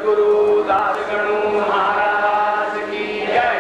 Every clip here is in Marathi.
सद्गुरु दासगणु महाराज की जय।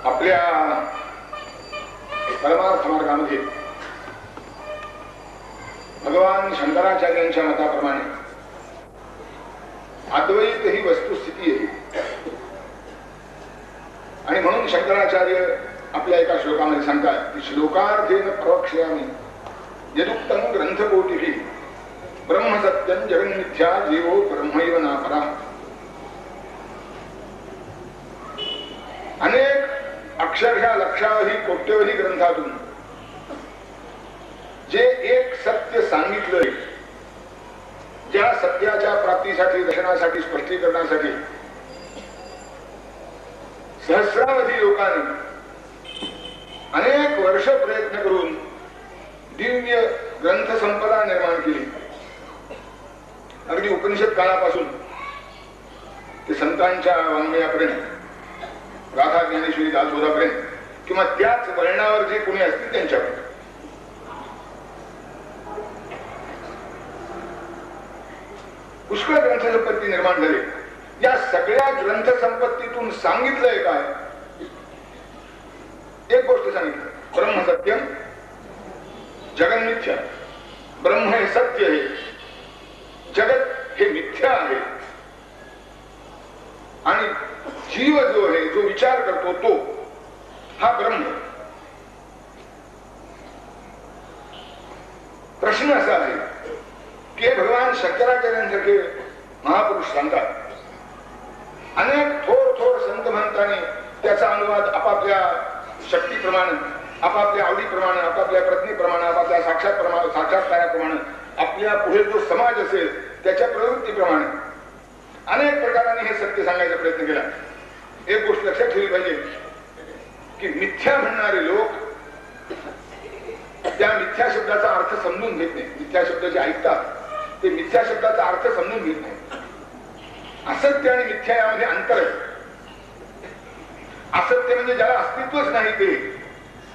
आपल्या परमार्थ मार्गामध्ये भगवान शंकराचार्यांच्या मताप्रमाणे अद्वैत ही वस्तुस्थिती आहे आणि म्हणून शंकराचार्य आपल्या एका श्लोकामध्ये सांगतात की श्लोकार्थेन प्रवक्ष्यामि यदुक्तं ग्रंथकोटिभिः ब्रह्मसत्यं जगन्मिथ्या जीवो ब्रह्मैव नापरः. अनेक अक्षरशः लक्षावधी कोट्यवधी ग्रंथातून जे एक सत्य सांगितलंय, ज्या सत्याच्या प्राप्तीसाठी दर्शनासाठी स्पष्टीकरणासाठी सहस्रावधी लोकांनी अनेक वर्ष प्रयत्न करून दिव्य ग्रंथ संपदा निर्माण केली. अगदी उपनिषद काळापासून ते संतांच्या वाङ्मयापर्यंत, गाथा ज्ञानेश्वरी दासबोधापर्यंत किंवा त्याच वळणावर जे कोणी असतील त्यांच्यावर. पुष्कळ ग्रंथसंपत्ती निर्माण झाली. या सगळ्या ग्रंथसंपत्तीतून सांगितलंय काय? एक गोष्ट सांगितलं, ब्रह्म सत्यम जगन मिथ्या. ब्रह्म हे सत्य आहे, जगत हे मिथ्या आहे. आणि जीव जो आहे, जो विचार करतो तो हा ब्रह्म. प्रश्न असा आहे की हे भगवान शंकराचार्यांसारखे महापुरुष सांगतात. अनेक थोर थोर संत महंतांनी त्याचा अनुवाद आपापल्या शक्तीप्रमाणे, आपापल्या आवडीप्रमाणे, आपापल्या प्रज्ञेप्रमाणे, आपापल्या साक्षात्काराप्रमाणे, आपल्या पुढे जो समाज असेल त्याच्या प्रवृत्तीप्रमाणे अनेक प्रकाराने हे सत्य सांगायचा प्रयत्न केला. एक गोष्ट लक्षात ठेवली पाहिजे की मिथ्या म्हणणारे लोक त्या मिथ्या शब्दाचा अर्थ समजून घेत नाही. मिथ्या शब्द जे ऐकतात ते मिथ्या शब्दाचा अर्थ समजून घेत नाही. असत्य आणि मिथ्या यामध्ये अंतर आहे. असत्य म्हणजे ज्याला अस्तित्वच नाही ते,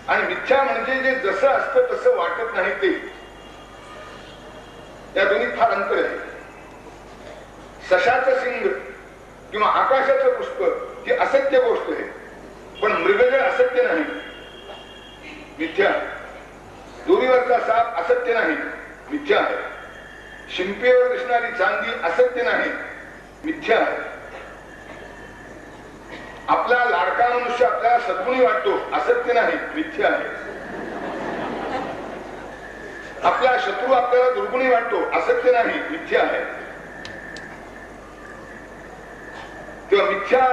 आणि मिथ्या म्हणजे जे जसं असतं तसं वाटत नाही ते. या दोन्हीत फार अंतर आहे. सशाचं सिंग किंवा आकाशाचं पुष्प ही असत्य गोष्ट आहे, पण मृगजळ असत्य नाही, मिथ्या. दोरीवरचा साप असत्य नाही, मिथ्या आहे. शिंपेवर दिसणारी चांदी असत्य नाही, मिथ्या आहे. आपला लाडका मनुष्य आपल्याला सद्गुणी वाटतो, असत्य नाही, मिथ्या आहे. आपला शत्रू आपल्याला दुर्गुणी वाटतो, असत्य नाही, मिथ्या आहे. तेव्हा मिथ्या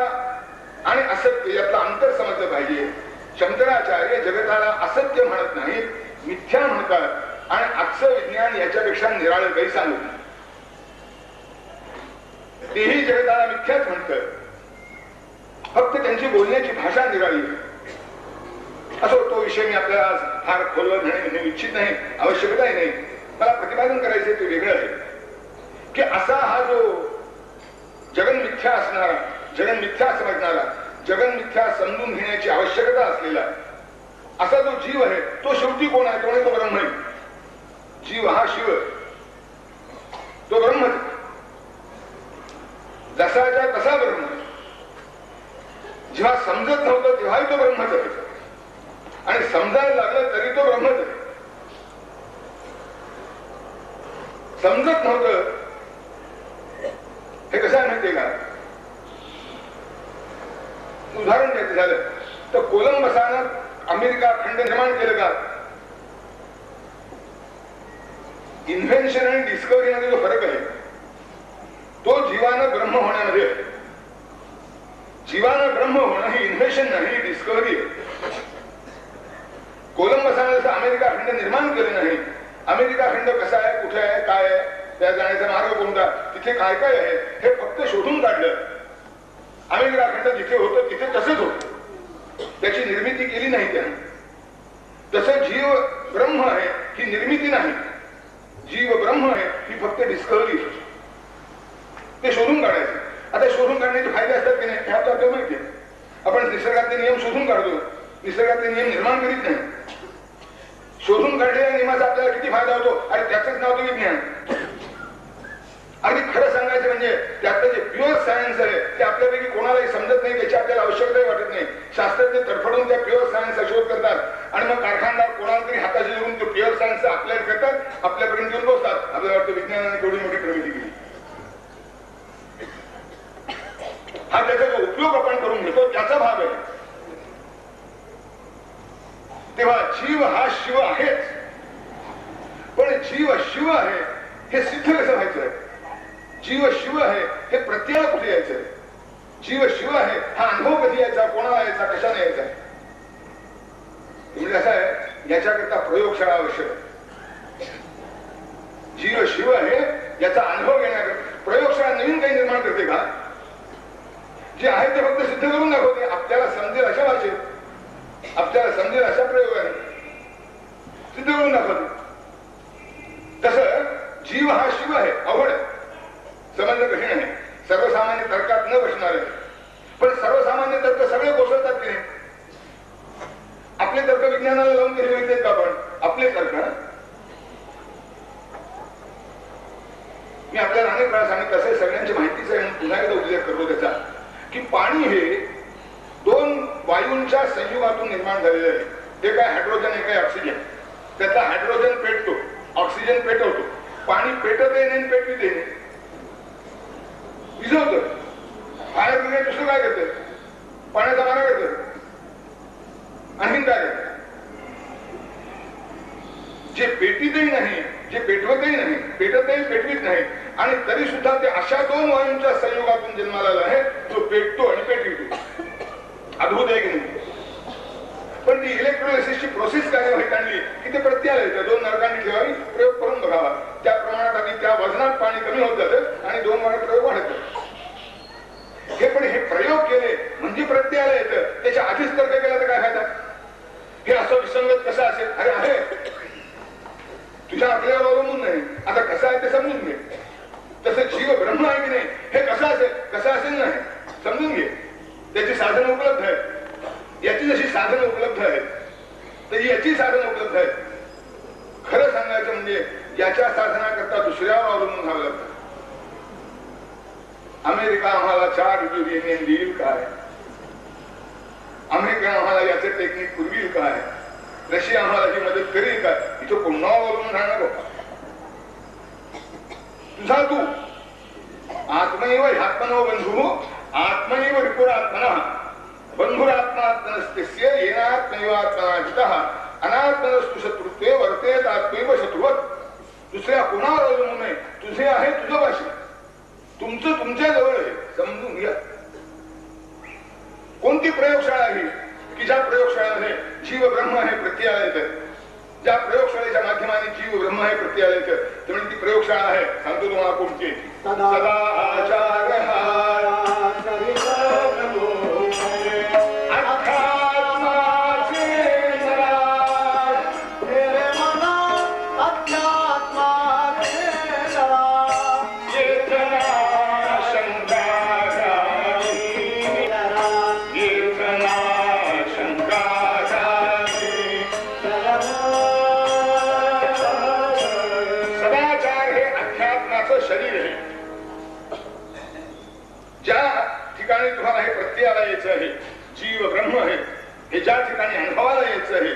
आणि असत्य यातला अंतर समजलं पाहिजे. शंकराचार्य जगताला असत्य म्हणत नाही, मिथ्या म्हणतात. आणि आजचं विज्ञान याच्यापेक्षा निराळं काही सांगत नाही. तेही जगताला मिथ्याच म्हणतं, फक्त त्यांची बोलण्याची भाषा निराळी आहे. असो, तो विषय मी आपल्याला फार खोलवर घेणे इच्छित नाही, आवश्यकताही नाही. मला प्रतिपादन करायचे ते वेगळं आहे की असा हा जो जगन मिथ्या असणारा, जगन मिथ्या समजणारा, जगन मिथ्या समजून घेण्याची आवश्यकता असलेला असा जो जीव आहे तो शेवटी कोण आहे? तो म्हणजे तो ब्रह्म आहे. जीव हा शिव, तो ब्रह्मच. जसाच्या तसा ब्रह्म. जेव्हा समजत नव्हतं तेव्हाही तो ब्रह्मच आहे, आणि समजायला लागलं तरी तो ब्रह्मच आहे. समजत नव्हतं हे कसं आहे माहितीये का? उदाहरण द्यायचं झालं तर कोलंबसानं अमेरिका खंड निर्माण केलं का? इन्व्हेन्शन आणि डिस्कव्हरी मध्ये जो फरक आहे तो जीवानं ब्रह्म होण्यामध्ये आहे. जीवानं ब्रह्म होणं ही इन्व्हेन्शन नाही, डिस्कव्हरी आहे. कोलंबसानं जसं अमेरिका खंड निर्माण केलं नाही. अमेरिका खंड कसा आहे, कुठे आहे, काय आहे, त्या जाण्याचा मार्ग कोणता, तिथे काय काय आहे हे फक्त शोधून काढलं. अमेरिका खंड जिथे होतं तिथे तसंच होतं, त्याची निर्मिती केली नाही त्याने. तसं जीव ब्रह्म आहे ही निर्मिती नाही, जीव ब्रह्म आहे ही फक्त डिस्कव्हरी. ते शोधून काढायचं. आता शोधून काढण्याचे फायदे असतात की नाही हे आपल्याला माहिती आहे. आपण निसर्गातले नियम शोधून काढतो, निसर्गातले नियम निर्माण करीत नाही. शोधून काढलेल्या नियमाचा आपल्याला किती फायदा होतो, आणि त्याचंच नाव तो विज्ञान. अगदी खरं सांगायचं म्हणजे त्यातलं जे प्युअर सायन्स आहे ते आपल्यापैकी कोणालाही समजत नाही, त्याची आपल्याला आवश्यकताही वाटत नाही. शास्त्रज्ञ तडफडून त्या प्युअर सायन्सचा शोध करतात आणि मग कारखानदार कोणाला तरी हाताशी धरून तो प्युअर सायन्स अप्लाय करतात, आपल्यापर्यंत येऊन पोहोचतात. आपल्याला वाटतं विज्ञानाने तेवढी मोठी प्रगती केली. हा त्याचा जो उपयोग आपण करून घेतो त्याचा भाग आहे. तेव्हा जीव हा शिव आहेच, पण जीव शिव आहे हे सिद्ध कसं व्हायचं? जीव शिव आहे हे प्रत्ययाला कुठे यायचं? जीव शिव आहे हा अनुभव कधी यायचा, कोणाला यायचा, कशाने यायचा? म्हणजे कसं आहे, याच्याकरता प्रयोगशाळा आवश्यक आहे. जीव शिव आहे याचा अनुभव घेण्याकरता प्रयोगशाळा नवीन काही निर्माण करते का? जे आहे ते फक्त सिद्ध करून दाखवते. आपल्याला समजेल अशा भाषेत, आपल्याला समजेल अशा प्रयोगाने सिद्ध करून दाखवते. तसं जीव हा शिव आहे, अवघड आहे, समजणं कठीण आहे, सर्वसामान्य तर्कात न बसणार आहे. पण सर्वसामान्य तर्क सगळे कोसळतात की नाही? वाळून कधी बघितलेत का आपण? आपले सरकार मी आपल्याला अनेक वेळा सांगितलं असेल, सगळ्यांची माहितीच आहे, पुन्हा एकदा उल्लेख करतो त्याचा, की पाणी हे दोन वायूंच्या संयुगातून निर्माण झालेलं आहे. ते काय हायड्रोजन, एक आहे ऑक्सिजन. त्यातला हायड्रोजन पेटतो, ऑक्सिजन पेटवतो. पाणी पेटत येणे पेटवीत येणे विझवतं. फायर ब्रिगेड दुसरं काय करतं? पाण्याचा मारा करतं. आणखीन काय करतं? जे पेटीतही नाही, जे पेटवतही नाही, पेटतही पेटवीत नाही, आणि तरी सुद्धा ते अशा दोन वायूंच्या संयोगातून जन्माला आला आहे, तो पेटतो आणि पेटवितो. अद्भुत आहे की नाही? पण ती इलेक्ट्रोलायसिसची प्रोसेस कार्यवाहीत आणली की ते प्रत्यालय त्या दोन नरकांनी ठेवावी, प्रयोग करून बघावा. त्या प्रमाणात आधी त्या वजनात पाणी कमी होत जातं आणि दोन वेळा प्रयोग वाढत. हे पण हे प्रयोग केले म्हणजे प्रत्यालय येतं. त्याच्या आधीच तर्क केला तर काय फायदा? हे असं विसंगत कसं असेल? अरे आहे, तुझ्या आपल्याला अवलंबून नाही. आता कसं आहे ते समजून घे. तसं जीव ब्रह्म आहे की नाही, हे कसं असेल, कसं असेल नाही समजून घे. त्याची साधनं उपलब्ध आहेत. याची जशी साधनं उपलब्ध आहेत तरी याची साधनं उपलब्ध आहेत. खरं सांगायचं म्हणजे याच्या साधनाकरता दुसऱ्यावर अवलंबून राहावं लागतं. अमेरिका आम्हाला 4 युरेनियम देईल काय? अमेरिका आम्हाला याचं टेक्निक पुरवील काय? रशिया आम्हाला ही मदत करेल काय? इथं कोणावर अवलंबून राहणार होता? तुझा तू आत्मैव ह्यात्मनो बंधू आत्मैव विपुरात्मनः बंधुरात्मात्मनस्तेस्य येनात्मैवात्मनाजितः अनात्मनस्तु शत्रुत्वे वर्तेत आत्मैव शत्रुवत्. दुसऱ्या कोणावर अवलंबून नाही. तुझे आहे तुझं भाषण, तुमचं तुमच्या जवळ आहे, समजून घ्या. कोणती प्रयोगशाळा ही की ज्या प्रयोगशाळेमध्ये जीव ब्रह्म हे प्रत्ययाला येतं, ज्या प्रयोगशाळेच्या माध्यमाने जीव ब्रह्म हे प्रत्ययाला येतं, त्यामुळे ती प्रयोगशाळा आहे. सांगतो तुम्हाला कोणती? सदाचार शरीर आहे. ज्या ठिकाणी तुम्हाला हे प्रत्ययाला यायचं आहे, जीव ब्रह्म आहे, हे ज्या ठिकाणी अनुभवाला यायचं आहे,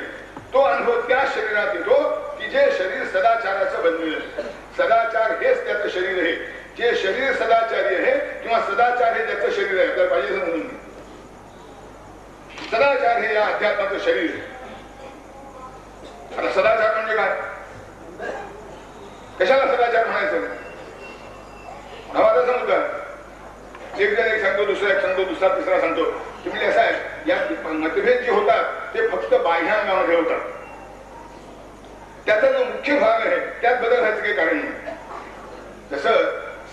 तो अनुभव त्या शरीरात येतो की जे शरीर सदाचाराचं बनलेलं आहे. सदाचार हेच त्याचं शरीर आहे. जे शरीर सदाचारी आहे किंवा सदाचार हे त्याचं शरीर आहे. आपल्याला पाहिजे समजून घे. सदाचार हे या अध्यात्माचं शरीर आहे. आता सदाचार म्हणजे काय? कशाला सदाचार म्हणायचं? भावाचा मुद्दा. एक जण एक सांगतो, दुसरा एक सांगतो, दुसरा तिसरा सांगतो. तुम्ही असं आहे, या मतभेद जे होतात ते फक्त बाह्यांगामध्ये होतात. त्याचा जो मुख्य भाग आहे त्यात बदल व्हायचं काही कारण नाही. जसं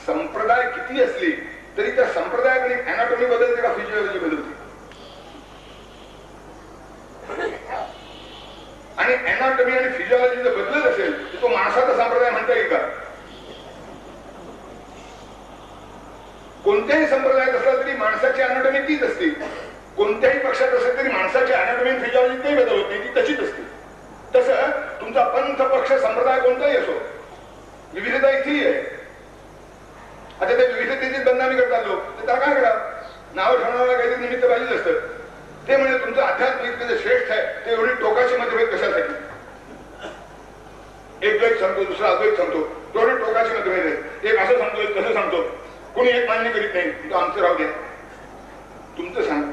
संप्रदाय किती असली तरी त्या संप्रदायाकडे अॅनाटॉमी बदलते का फिजिओलॉजी बदलते? आणि अॅनाटॉमी आणि फिजिओलॉजी जर बदलत असेल तर तो माणसाचा संप्रदाय म्हणता येईल का? कोणत्याही संप्रदायात असला तरी माणसाची अॅनाटॉमी तीच असते. कोणत्याही पक्षात असेल तरी माणसाची अॅनाटॉमी आणि फिजिओलॉजी काही बदल होत नाही, ती तशीच असते. तसं तुमचा पंथ पक्ष संप्रदाय कोणताही असो, विविधता इथेही आहे. आता त्या विविधतेची बदनामी करतात लोक, तर त्याला काय करा? नाव ठेवणारा काहीतरी निमित्त पाहिजेच असतं. ते म्हणजे तुमचं आध्यात्मिक जे श्रेष्ठ आहे ते एवढी टोकाची मतभेद कशासाठी? एक द्वैत सांगतो, दुसरा अद्वैत सांगतो, तेवढी टोकाची मतभेद आहे. एक असं सांगतो, एक तसं सांगतो. कोणी एक मान्य करीत नाही. तो आमचं राहू द्या, तुमचं सांग.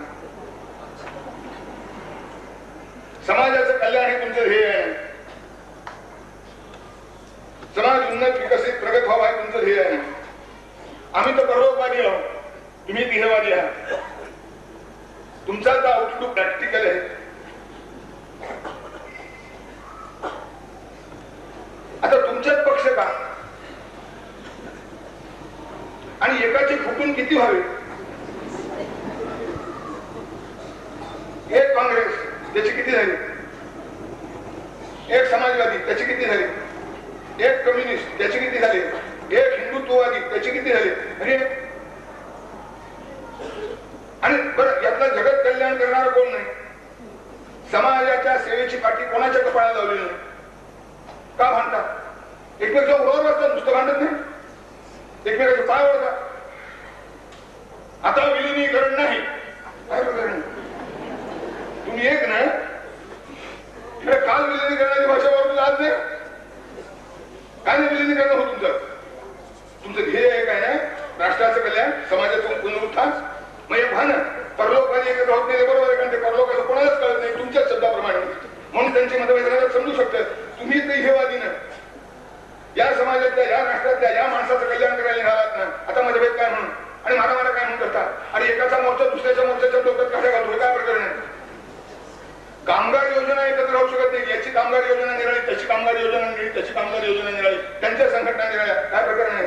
समाजाचं कल्याण हे तुमचं ध्येय आहे. समाज उन्नत विकसित प्रगत व्हावा हे तुमचं ध्येय आहे. आम्ही तर परलोकवादी आहोत, तुम्ही देहवादी आहात. तुमचा तर आउटलुक प्रॅक्टिकल आहे. आता तुमच्यात पक्ष का? आणि एकाचे फुटून किती व्हावे? एक काँग्रेस त्याची किती झाली? एक समाजवादी त्याची किती झाली? एक कम्युनिस्ट त्याची किती झाली? एक हिंदुत्ववादी त्याची किती झाली? आणि बरं, यातला जगत कल्याण करणारा कोण नाही? समाजाच्या सेवेची पाठी कोणाच्या कपाळाला लावली नाही? का भांडतात? एकमेकाच्या उरावर असतात, नुसतं भांडत नाही, एकमेकाचे पाय ओळखतात. आता विलिनीकरण नाही, काय प्रकरण? तुम्ही एक ना काल विलिनीकरणाची भाषा वापरली, आज नाही. काय नाही विलिनीकरण हो तुमचं ध्येय आहे काय नाही? राष्ट्राचं कल्याण, समाजाचं पुनरुत्थान. मग एक भान परलोकवादी एकत्र होत नाही, बरोबर आहे, कारण ते परलोकाचं कोणालाच कळत नाही तुमच्याच शब्दाप्रमाणे, म्हणून त्यांची मतभेद समजू शकतं. तुम्ही ध्येयवादी ना, या समाजातल्या, या राष्ट्रातल्या, या माणसाचं कल्याण करायला निघालात ना, आता मतभेद काय म्हणून आणि मारा काय म्हणून करतात? आणि एकाचा मोर्चा दुसऱ्याच्या मोर्चाच्या डोक्यात काढ्या घालतो, काय प्रकरण आहे? कामगार योजना एकत्र राहू शकत नाही. याची कामगार योजना निराळी, त्याची कामगार योजना निराळी, त्याची कामगार योजना निराळी, त्यांच्या संघटना निराळ्या, काय प्रकरण आहे?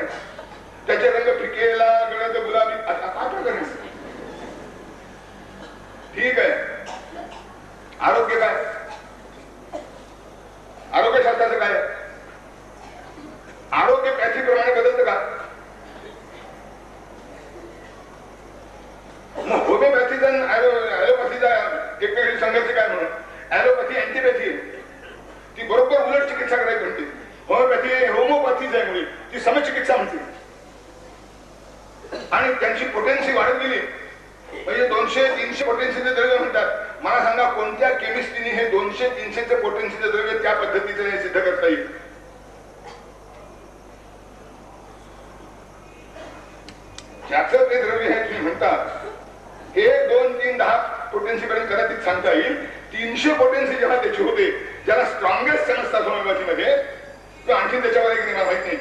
त्याचे रंग फिकेला, गळत गुलाबी, आता काय प्रकरण आहे? ठीक आहे. आरोग्य काय? आरोग्यशास्त्राचं काय? आरोग्य पॅथीप्रमाणे बदलतं का? मग होमिओपॅथीचा ॲलोपॅथीचा एक संघर्ष काय म्हणून? ॲलोपॅथी अँटीपॅथी, ती बरोबर उलट चिकित्सा करायची म्हणते. होमिओपॅथी होमोपॅथीच आहे, ती समचिकित्सा म्हणते. आणि त्यांची पोटेन्सी वाढत गेली, म्हणजे 200-300 पोटेन्सीचे द्रव्य म्हणतात. मला सांगा कोणत्या केमिस्ट्रीने हे 200-300 पोटेन्सीचे द्रव्य त्या पद्धतीचे सिद्ध करता येईल? ज्याचं ते द्रव्य आहे तुम्ही म्हणता, 1, 2, 3, 10 पोटेन्सी पर्यंत कदाचित सांगता येईल. 300 पोटेन्सी जेव्हा त्याची होते, ज्याला स्ट्रॉंगेस्ट समजतात होमिओपॅथीमध्ये, तो आणखी त्याच्यावर एक नियम माहित नाही.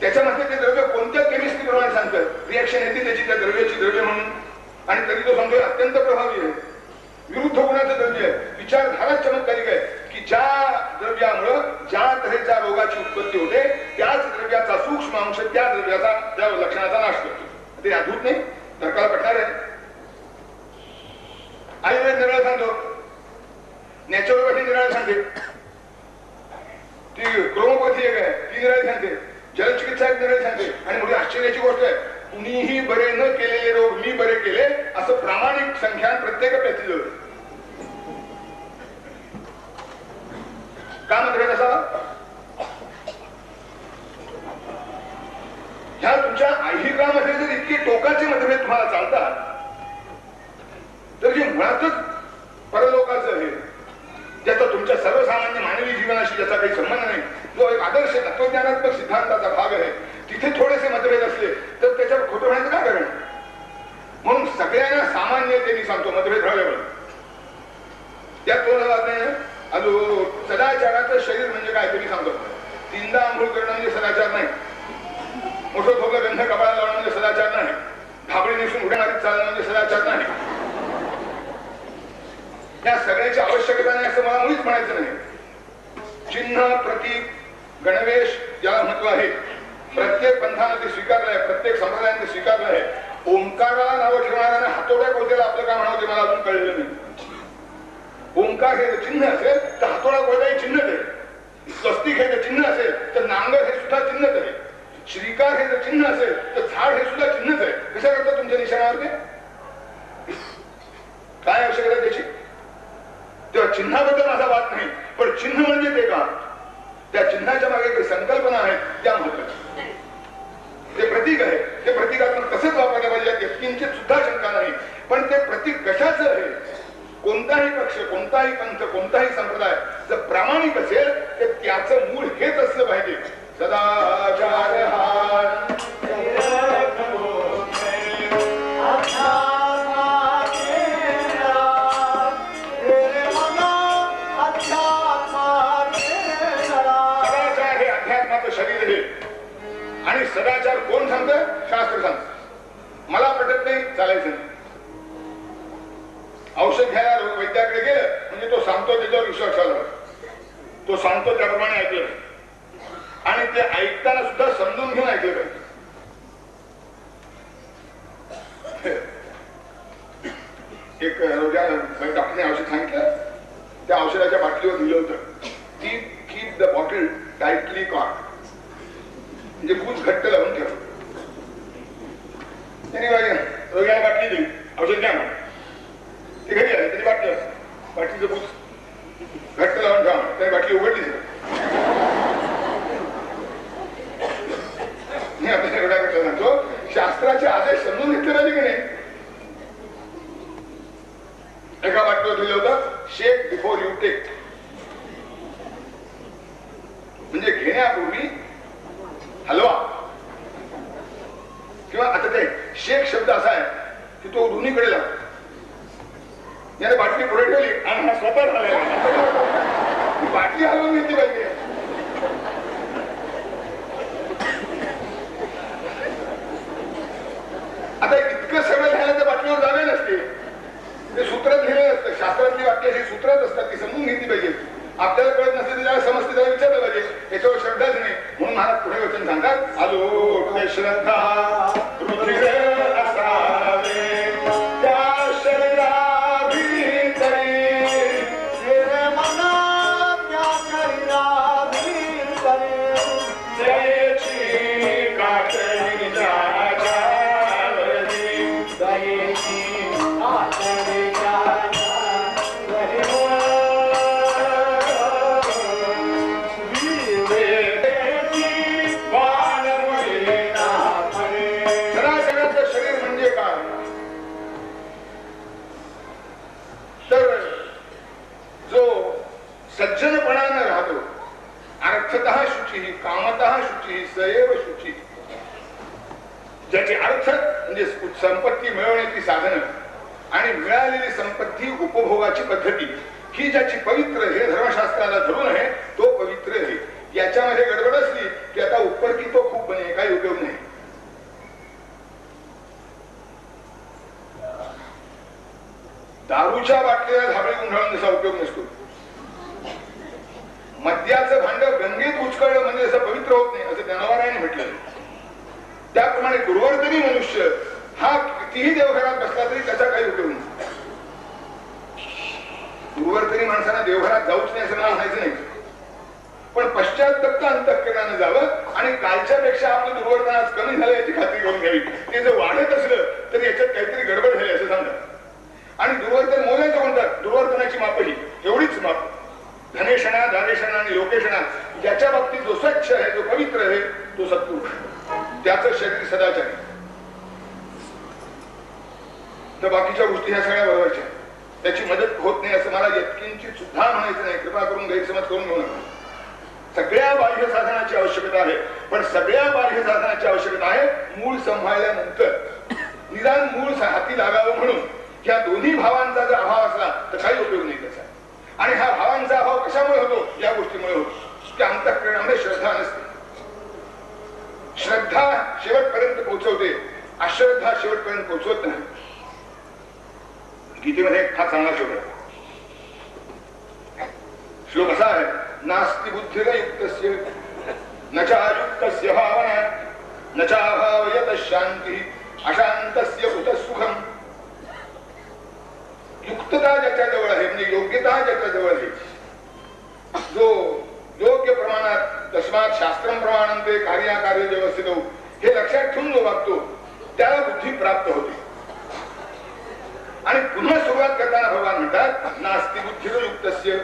त्याच्यामध्ये ते द्रव्य कोणत्या केमिस्ट्री प्रमाणे सांगतात, रिएक्शन येते त्याची त्या द्रव्याची द्रव्य म्हणून, आणि तरी तो सांगतोय अत्यंत प्रभावी आहे. विरुद्ध गुणाचं द्रव्य आहे. विचारधारा चमत्कारिक आहे की ज्या द्रव्यामुळं ज्या तऱ्हेच्या रोगाची उत्पत्ती होते, त्याच द्रव्याचा सूक्ष्म अंश त्या द्रव्याचा, त्या लक्षणाचा नाश करतो. ते अद्भुत नाही, तर्काला पटणार आहे. आयुर्वेद निराळ सांगतो, नॅचरोपॅथी निराळ सांगते, ती क्रोमोपॅथी एक आहे, ती निराळी सांगते, जलचिकित्सा एक निराळी सांगते. आणि मोठी आश्चर्याची गोष्ट आहे, कुणीही बरे न केलेले रोग मी बरे केले असं प्रामाणिक संख्यान प्रत्येक पॅथीजवळ. का मतभेद असावा? ह्या तुमच्या ऐहिकामध्ये जर इतके टोकाचे मतभेद तुम्हाला चालतात, तर जे मुळातच परलोकाचं आहे, ज्याचा तुमच्या सर्वसामान्य मानवी जीवनाशी ज्याचा काही संबंध नाही, जो एक आदर्श तत्वज्ञानात्मक सिद्धांताचा भाग आहे, तिथे थोडेसे मतभेद असले तर त्याच्यावर खोटं म्हणायचं काय कारण? म्हणून सगळ्यांना सामान्यतेने सांगतो मतभेद राहिल्यावर त्यात थोडं नाही. अजून सदाचाराचं शरीर म्हणजे काय ते मी सांगतो. 3दा आंघोळ करणं म्हणजे सदाचार नाही, मोठं थोडं गंध कपाळाला लावणं म्हणजे सदाचार नाही, धाबळी नेसून उड्या मारीत चालणं म्हणजे सदाचार नाही. या सगळ्याची आवश्यकता नाही असं मला मुळीच म्हणायचं नाही. चिन्ह, प्रतीक, गणवेश याला महत्व आहे. प्रत्येक पंथामध्ये स्वीकारलं आहे, प्रत्येक संप्रदायाने स्वीकारलं आहे. ओंकाराला नावं ठेवणाऱ्याने हातोड्या कोयत्याला आपलं काय म्हणावं ते मला अजून कळलेलं नाही. ओंकार हे चिन्ह असेल तर हातोडा कोयता हे चिन्हच आहे. स्वस्तिक हे जर चिन्ह असेल तर नांगर हे सुद्धा चिन्हच आहे. श्रीकार हे जर चिन्ह असेल तर झाड हे सुद्धा चिन्हच आहे. कशा करता तुमच्या निशाणावर ते? काय आवश्यकता आहे त्याची? तेव्हा चिन्हाबद्दल माझा वाद नाही, पण चिन्ह म्हणजे ते का? त्या चिन्हाच्या मागे काही संकल्पना आहेत त्या महत्वाच्या. ते प्रतीक आहे, ते प्रतीकात्मक तसंच वापरलं पाहिजे यात किंचित सुद्धा शंका नाही. पण ते प्रतीक कशाचं आहे? कोणताही पक्ष, कोणताही पंथ, कोणताही संप्रदाय जर प्रामाणिक असेल तर त्याचं मूळ हेच असलं पाहिजे, सदाचार हे अध्यात्माचं शरीर आहे. आणि सदाचार कोण सांगतं? शास्त्र सांगतं. मला पटत नाही, चालायचं नाही. औषध घ्यायला वैद्याकडे गेलं म्हणजे तो सांगतो त्याच्यावर विश्वास ठेवला, तो सांगतो त्याप्रमाणे ऐकलं आणि ते ऐकताना सुद्धा समजून घेऊन ऐकलं पाहिजे. एक डॉक्टरने औषध सांगितलं, त्या औषधाच्या बाटलीवर लिहिलं होतं keep the bottle tightly cork, म्हणजे खूप घट्ट लावून ठेव. त्याने रोग्याला बाटली दिली, औषध घ्या म्हणून. ते घरी आले, त्याची बाटली बाटलीचं बूथ घट्ट लावून ठेवा, त्या बाटली उघडलीच मी आपल्याला एवढ्या घट्ट सांगतो, शास्त्राचे आदेश समजून घेतले पाहिजे की नाही. एका बाटलीवर लिहिलं होतं, शेक बिफोर यू टेक, म्हणजे घेण्यापूर्वी हलवा. किंवा आता ते शेक शब्द असा आहे की तो दोन्हीकडे लागतो. याने बाटली पुढे ठेवली आणि हा स्वतः झालेला, बाटली हलवून घेतली पाहिजे. आता इतकं सगळं झालं तर बाटलीवर जावे नसते, ते सूत्रात लिहिलेलं असतं. शास्त्रातली वाक्य ही सूत्रात असतात, ती समजून घेतली पाहिजे. आपल्याला कळत नसते त्याला समजते, त्याला विचारलं पाहिजे. याच्यावर श्रद्धाच नाही. म्हणून महाराज पुढे वचन सांगतात, आलो श्रद्धा पृथ्वी असावे त्या शरीराभितरी, मना त्या शरीराभितरी, दयेची कातडी जाजावरी, दयेची कातडी सज्जनपणानं राहतो, अर्थतः शुची, कामतः शुची, सैव शुची. ज्याची अर्थ म्हणजे संपत्ती मिळवण्याची साधनं आणि मिळालेली संपत्ती उपभोगाची पद्धती ही ज्याची पवित्र हे धर्मशास्त्राला धरून आहे, तो पवित्र आहे. याच्यामध्ये गडबड असली की आता उपर की तो खूप बने, काही उपयोग नाही. दारूच्या बाटलीला धाबळी गुंडाळून जसा उपयोग नसतो, मद्याचं भांड गंगेत उचकळलं म्हणजे असं पवित्र होत नाही, असं ज्ञानोबारायाने म्हटलं. त्याप्रमाणे दुर्वर्तनी मनुष्य हा कितीही देवघरात बसला तरी त्याचा काही उपयोग नाही. दुर्वर्तनी माणसांना देवघरात जाऊच नाही असं मला म्हणायचं नाही, पण पश्चात्तप्त अंतःकरणानं जावं आणि कालच्या पेक्षा आपलं दुर्वर्तन आज कमी झालं याची खात्री करून घ्यावी. ते जर वाढत असलं तर याच्यात काहीतरी गडबड झाली असं सांगतात. आणि दुर्वर्तन मोजायचं म्हणतात, दुर्वर्तनाची माप ही एवढीच माप, धनेशणा, दानेशणा आणि लोकेशणा. ज्याच्या बाबतीत जो स्वच्छ आहे, जो पवित्र आहे, तो सत्पुरुष, त्याचं शरीर सदाचारी. तर बाकीच्या गोष्टी ह्या सगळ्या बरोबरच्या, त्याची मदत होत नाही असं मला यत्किंचित सुद्धा म्हणायचं नाही. कृपा करून गैरसमज करून घेऊ नका. सगळ्या बाह्य साधनाची आवश्यकता आहे, पण सगळ्या बाह्य साधनाची आवश्यकता आहे मूळ सांभाळल्यानंतर. निदान मूळ हाती लागावं म्हणून या दोन्ही भावांचा जर अभाव असला तर काही उपयोग नाही त्याचा. आणि हा भावांचा अभाव कशामुळे होतो? या गोष्टीमुळे होतो की अंतःकरणामध्ये श्रद्धा नसते. श्रद्धा शेवटपर्यंत पोहोचवते, अश्रद्धा शेवटपर्यंत पोहोचवत नाही. गीतेमध्ये हा चांगला श्लोक आहे. श्लोक असा आहे, नास्ति बुद्धिरयुक्तस्य न चायुक्तस्य भावना न चाभावयत शांती अशांतस्य कुतः सुखम. युक्तता ज्याच्या जवळ आहे, म्हणजे योग्यता ज्याच्या जवळ आहे, जो योग्य प्रमाणात तस्मात् शास्त्रम प्रमाणंते कार्याकार्य व्यवस्थित हे लक्षात ठेवून जो वागतो त्याला बुद्धी प्राप्त होते. आणि पुन्हा सुरुवात करताना भगवान म्हणतात, नास्ति बुद्धिरयुक्तस्य,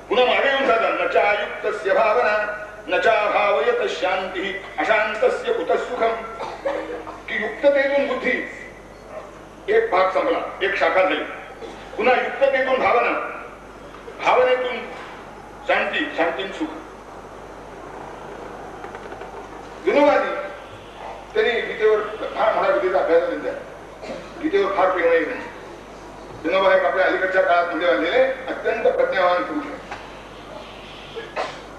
पुन्हा मागे येऊन जातात, न चायुक्तस्य भावना न चाभावयत शांती अशांतस्य कुतः सुखम. की युक्ततेतून बुद्धी एक भाग संपला, एक शाखा झाली. पुन्हा युक्ततेतून भावना, भावनेतून शांती, शांतीन सुख. विनोबाजी त्यांनी गीतेवर फार महागीतेचा अभ्यास त्यांचा, गीतेवर फार प्रेम आहे त्यांचे. विनोबा एक आपल्या अलीकडच्या काळात मध्ये बांधलेले अत्यंत प्रज्ञावान पुरुष आहे.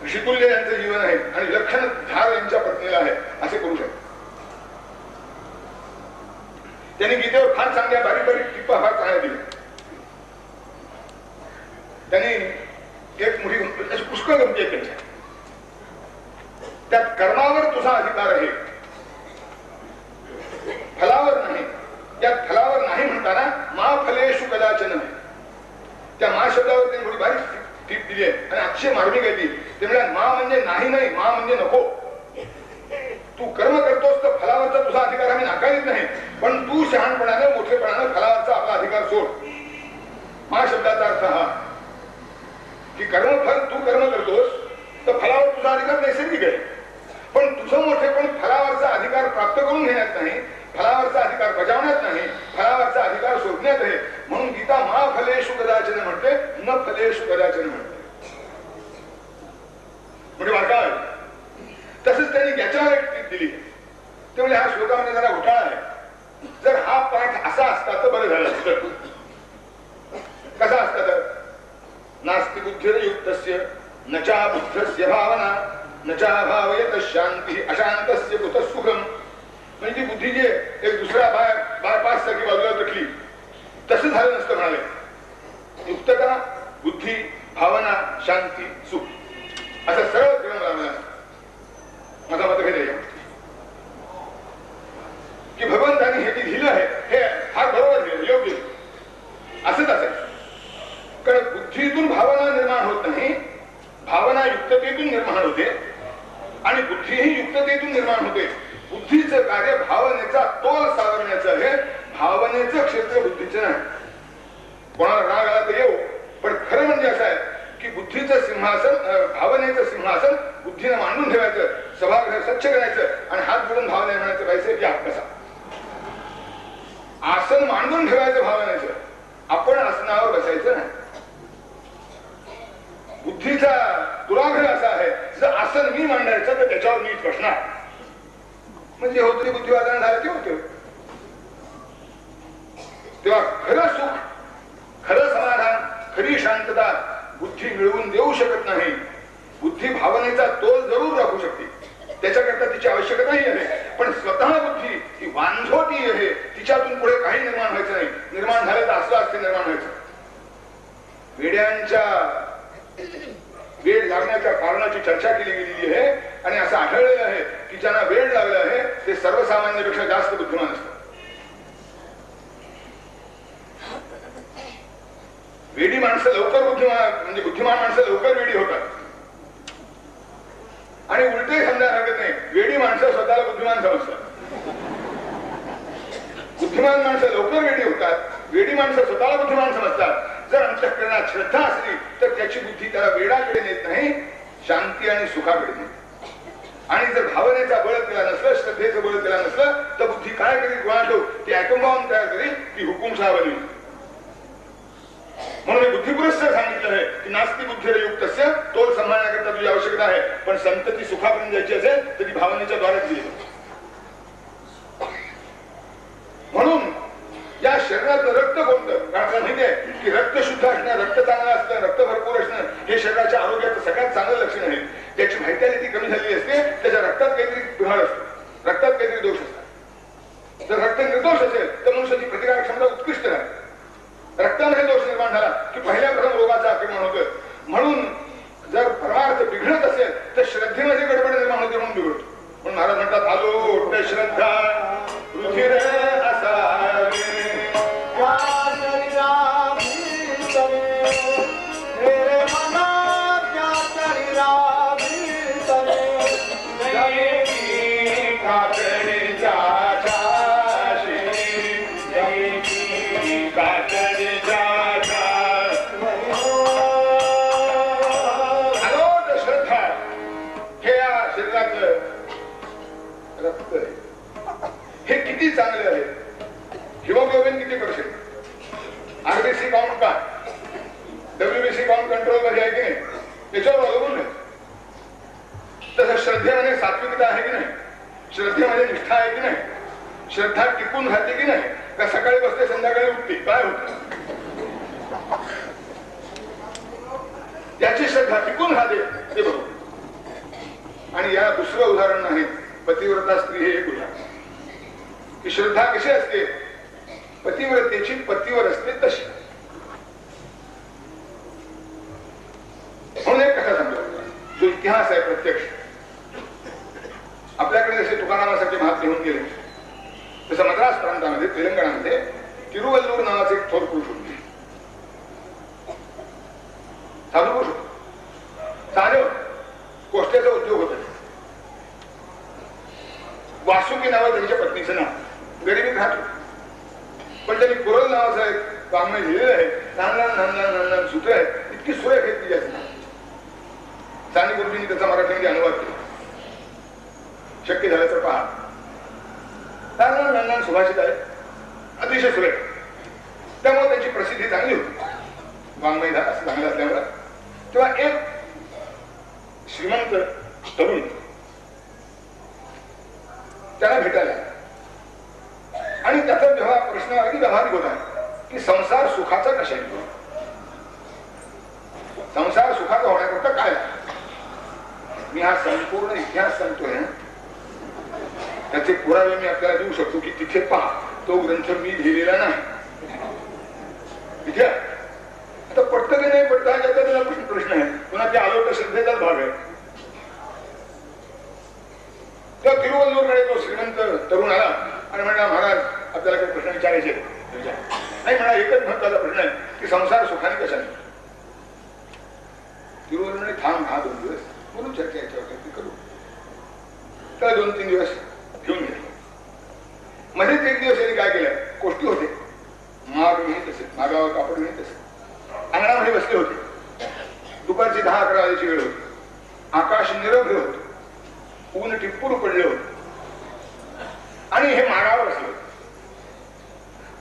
ऋषितुल्य यांचं जीवन आहे आणि विलक्षण धार यांच्या पत्नीला आहे असे पुरुष आहेत. त्यांनी गीतेवर फार चांगल्या बारीक बारीक टिप्पा फार चांगल्या दिल्या. त्यांनी एक मोठी पुष्कळ गमती आहे त्यांच्या. त्यात कर्मावर तुझा अधिकार आहे, फलावर नाही. त्यात फलावर नाही म्हणताना मा फलेषु कदाचन, त्या मा शब्दावर त्यांनी थोडी बारीक टीप दिली आहे आणि अतिशय मार्मिक आहे ती. ते म्हणतात मा म्हणजे नाही, नाही मा म्हणजे नको. तू कर्म करतोस तर फलावरचा तुझा अधिकार आम्ही नाकारीत नाही, पण तू शहाणपणाने मोठेपणाने फलावरचा आपला अधिकार सोड. मा शब्दाचा अर्थ हा की कर्मफल तू कर्म करतोस तर फलावर तुझा अधिकार नैसर्गिक आहे, पण तुझं मोठेपण फलावरचा अधिकार प्राप्त करून घेण्यात नाही, फलावरचा अधिकार बजावण्यात नाही, फलावरचा अधिकार शोधण्यात आहे. म्हणून गीता मा फलेषु कदाचन म्हणते, न फलेषु कदाचन म्हणते. म्हणजे वाटाळ. तसंच त्यांनी याच्यावर एक टीप दिली, ते म्हणजे हा श्लोकामध्ये जरा घोटाळा आहे. जर हा पाठ असा असता तर बरं झालं असतं. कसा असता तर नास्ति बुद्धिर्युक्तस्य न चा बुद्धस्य भावना न चा भावयत शांती अशांतस्य कुतः सुखम. म्हणजे बुद्धी जे एक दुसरा बायपास सारखी बाजूला तुटली तसं झालं नसतं म्हणाले. युक्तता, बुद्धी, भावना, शांती, सुख असा सरळ क्रम लावला. माझा मत हे की भगवंतांनी हे जे दिलं आहे हे फार बरोबर दिलं, योग्य असंच असेल. कारण बुद्धीतून भावना निर्माण होत नाही, भावना युक्ततेतून निर्माण होते आणि बुद्धीही युक्ततेतून निर्माण होते. बुद्धीचं कार्य भावनेचा तोल सावरण्याचं आहे, भावनेचं क्षेत्र बुद्धीचं नाही. कोणाला राग आला तर येऊ, पण खरं म्हणजे असं आहे की बुद्धीचं सिंहासन, भावनेचं सिंहासन बुद्धीनं मांडून ठेवायचं, सभागृह स्वच्छ करायचं आणि हात जोडून भावने म्हणायचं पाहिजे की कसा आसन मांडून ठेवायचं भावनेचं, आपण आसनावर बसायचं नाही. बुद्धीचा दुराग्रह असा आहे, जर आसन मी मांडायचं तर त्याच्यावर मीच बसणार. म्हणजे होत तरी बुद्धिवादानं झालं ते होतं. तेव्हा खरं सुख, खरं समाधान, खरी शांतता बुद्धी मिळवून देऊ शकत नाही. बुद्धी भावनेचा तोल जरूर राखू शकते, त्याच्याकरता तिची आवश्यकताही आहे, पण स्वतः बुद्धी ही वांझोटी आहे, तिच्यातून पुढे काही निर्माण व्हायचं नाही. निर्माण झालं तर असलं असते निर्माण व्हायचं. वेड्यांच्या वेड लागण्याच्या कारणाची चर्चा केली गेलेली आहे आणि असं आढळलेलं आहे की ज्यांना वेड लागलं आहे ते सर्वसामान्यापेक्षा जास्त बुद्धिमान असतात. वेडी माणसं लवकर बुद्धिमान, म्हणजे बुद्धिमान माणसं लवकर वेडी होतात आणि उलटे समजायला हरकत नाही, वेडी माणसं स्वतःला बुद्धिमान समजतात. बुद्धिमान माणसं लवकर वेडी होतात, वेडी माणसं स्वतःला बुद्धिमान समजतात. जर अंतःकरणात श्रद्धा असली तर त्याची बुद्धी त्याला वेडाकडे नेत नाही, शांती आणि सुखाकडे नेते. आणि जर भावनेचा बळ केला नसलं, श्रद्धेचं बळ केला नसलं तर बुद्धी काय करेल कोणाला ती ऍटम बॉम्ब तयार करेल, ती हुकुमशाह बनेल. म्हणून मी बुद्धिपुरस्सर सांगितलं आहे की नास्ति बुद्धिर्युक्तस्य, तोल सांभाळण्याकरता तुझी आवश्यकता आहे, पण संतती सुखापर्यंत जायची असेल तर ती भावनेच्या द्वारेच दिली. म्हणून या शरीराचं रक्त कोणतं, कारण माहिती आहे की रक्त शुद्ध असणं, रक्त चांगलं असणं, रक्त भरपूर असणं हे शरीराच्या आरोग्याचं सगळ्यात चांगलं लक्षण आहे. त्याची व्हायटॅलिटी कमी झालेली असते, त्याच्या रक्तात काहीतरी बिघाड असतो, रक्तात काहीतरी दोष असतात. जर रक्त निर्दोष असेल तर मनुष्याची प्रतिकारक क्षमता उत्कृष्ट राहते. रक्तामध्ये दोष निर्माण झाला की पहिल्या प्रथम रोगाचं आक्रमण होतं. म्हणून जर परमार्थ बिघडत असेल तर श्रद्धेमध्ये गडबड निर्माण होते, म्हणून बिघडतो. पण महाराज म्हणतात आलो श्रद्धा रुधिर असावे रक्त आहे. हे किती चांगले आहे. हिमोग्लोबिन किती पर्सेंट, आरबीसी काउंट काय, डब्ल्यूबीसी काउंट कंट्रोल मध्ये आहे की नाही, त्याच्यावर अवलंबून आहे. तसं श्रद्धेमध्ये सात्विकता आहे की नाही, श्रद्धेमध्ये निष्ठा आहे की नाही, श्रद्धा टिकून राहते की नाही, का सकाळी बसते संध्याकाळी उठते, काय होत, याची श्रद्धा टिकून राहते ते बरोबर. आणि या दुसरं उदाहरण नाही, पतिव्रता स्त्री हे एक उदाहरण की श्रद्धा कशी असते, पतिव्रतेची पतीवर असते तशी. म्हणून एक कथा सांगतो जो इतिहास आहे प्रत्यक्ष. आपल्याकडे जसे तुकारामासारखे महात्मे होऊन गेले तसं मद्रास प्रांतामध्ये, तेलंगणामध्ये तिरुवल्लूर नावाचे एक थोर पुरुष होते, साधू पुरुष होते, साधे होते, कोष्ट्याचा उद्योग होता. वासुकी नाव त्यांच्या पत्नीचं नाव, गरिबीत राहत होते. पण त्यांनी कुरल नावाचं एक वाङ्मय लिहिलेलं आहे, लहान लहान सूत्र आहेत, इतकी सुरेख आहेत की साने गुरुजींनी त्याचा मराठीमध्ये अनुवाद केला. शक्य झालं तर पहा. लहान लहान सुभाषित आहे, अतिशय सुरेख. त्यामुळे त्याची प्रसिद्धी चांगली होती. वाङ्मय असं चांगलं असल्यामुळे. तेव्हा एक श्रीमंत तरुण त्याला भेटायला आणि त्याचा प्रश्न अगदी व्यावहारिक होता की संसार सुखाचा कशाने, संसार सुखाचा होण्याकरता काय. मी हा संपूर्ण इतिहास सांगतोय, त्याचे पुरावे मी आपल्याला देऊ शकतो की तिथे पहा, तो ग्रंथ मी लिहिलेला नाही. इतिहास आता पटतं की नाही पटतं हा त्याचा प्रश्न आहे. पुन्हा ते आलोट श्रद्धेचाच भाग आहे. त्या तिरुवल्लूरकडे तो श्रीमंत तरुण आला आणि म्हणला, महाराज आपल्याला काही प्रश्न विचारायचे नाही. म्हणा एकच महत्वाचा प्रश्न आहे की संसार सुखाने कशाने. तिरुवल्लूरने थांब, हा 2 दिवस म्हणून चर्चा याच्यावर करू. त्याला 2-3 दिवस घेऊन गेले. मध्येच एक दिवस यांनी काय केलं, गोष्टी होते, माग मिळत असे, मागावर कापड मिळत असे, अंगणामध्ये बसले होते. दुपारची 10-11 वाजेची वेळ होती. आकाश निरभ्र होत, ऊन टिप्पूर पडले होते आणि हे मागावर बसले होते.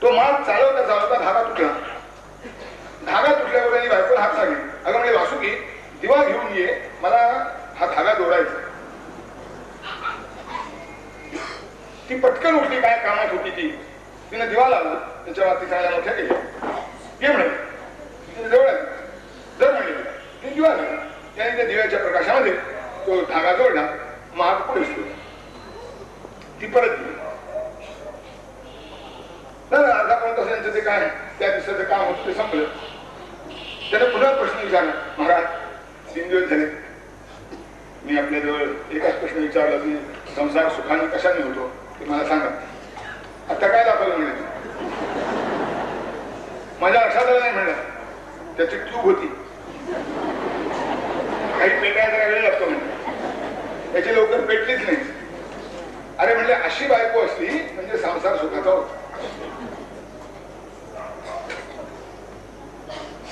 तो माग चालवता चालवता धागा तुटला. धागा तुटल्यावर त्यांनी बायकोला हात लागली. अगं म्हणजे वासुकी, दिवा घेऊन ये, मला हा धागा जोडायचा. ती पटकन उठली, काय कामात होती ती. तिनं दिवा लावला, त्याच्या वाती चांगल्या मोठ्या केल्या. ये म्हणे, तिने जवळ आली, जर म्हणले ती दिवा झाला. त्याने त्या दिव्याच्या प्रकाशामध्ये तो धागा जोडला. माग पुढे ती परत गेली. अर्धा पाऊण तासांचं ते काय त्या दिवसाचं काम होतं ते संपलं. त्याने पुन्हा प्रश्न विचारला, महाराज 3 दिवस झाले मी आपल्याजवळ एकच प्रश्न विचारला की संसार सुखाने कशाने होतो ते मला सांगा. आता काय दाखवलं म्हणे. माझ्या लक्षात आलं नाही म्हणलं. त्याची ट्यूब होती, काही पेटायला वेळ लागतो म्हणजे, त्याची लवकर पेटलीच नाही. अरे म्हणले अशी बायको असली म्हणजे संसार सुखाचा होता.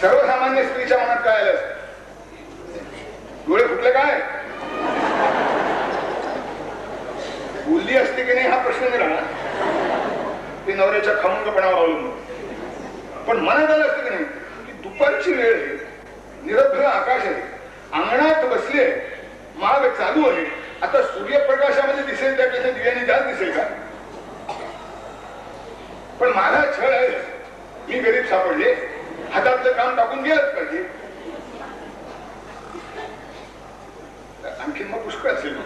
सर्वसामान्य स्त्रीच्या मनात काय आलं, डोळे फुटले काय, बोलली असते की नाही हा प्रश्न नाही राहणार. ते नवऱ्याच्या खमंगपणावर अवलंबून. पण मनात आलं असतं की नाही की दुपारची वेळ आहे, निरभ्र आकाश आहे, अंगणात बसले, माग चालू आहे, आता सूर्यप्रकाशामध्ये दिसेल त्यापेक्षा दिव्याने जास्त दिसेल का. पण माझा छळ आहे, मी गरीब सापडले, हातातलं काम टाकून गेलंच पाहिजे. आणखीन मग पुष्कळ असेल.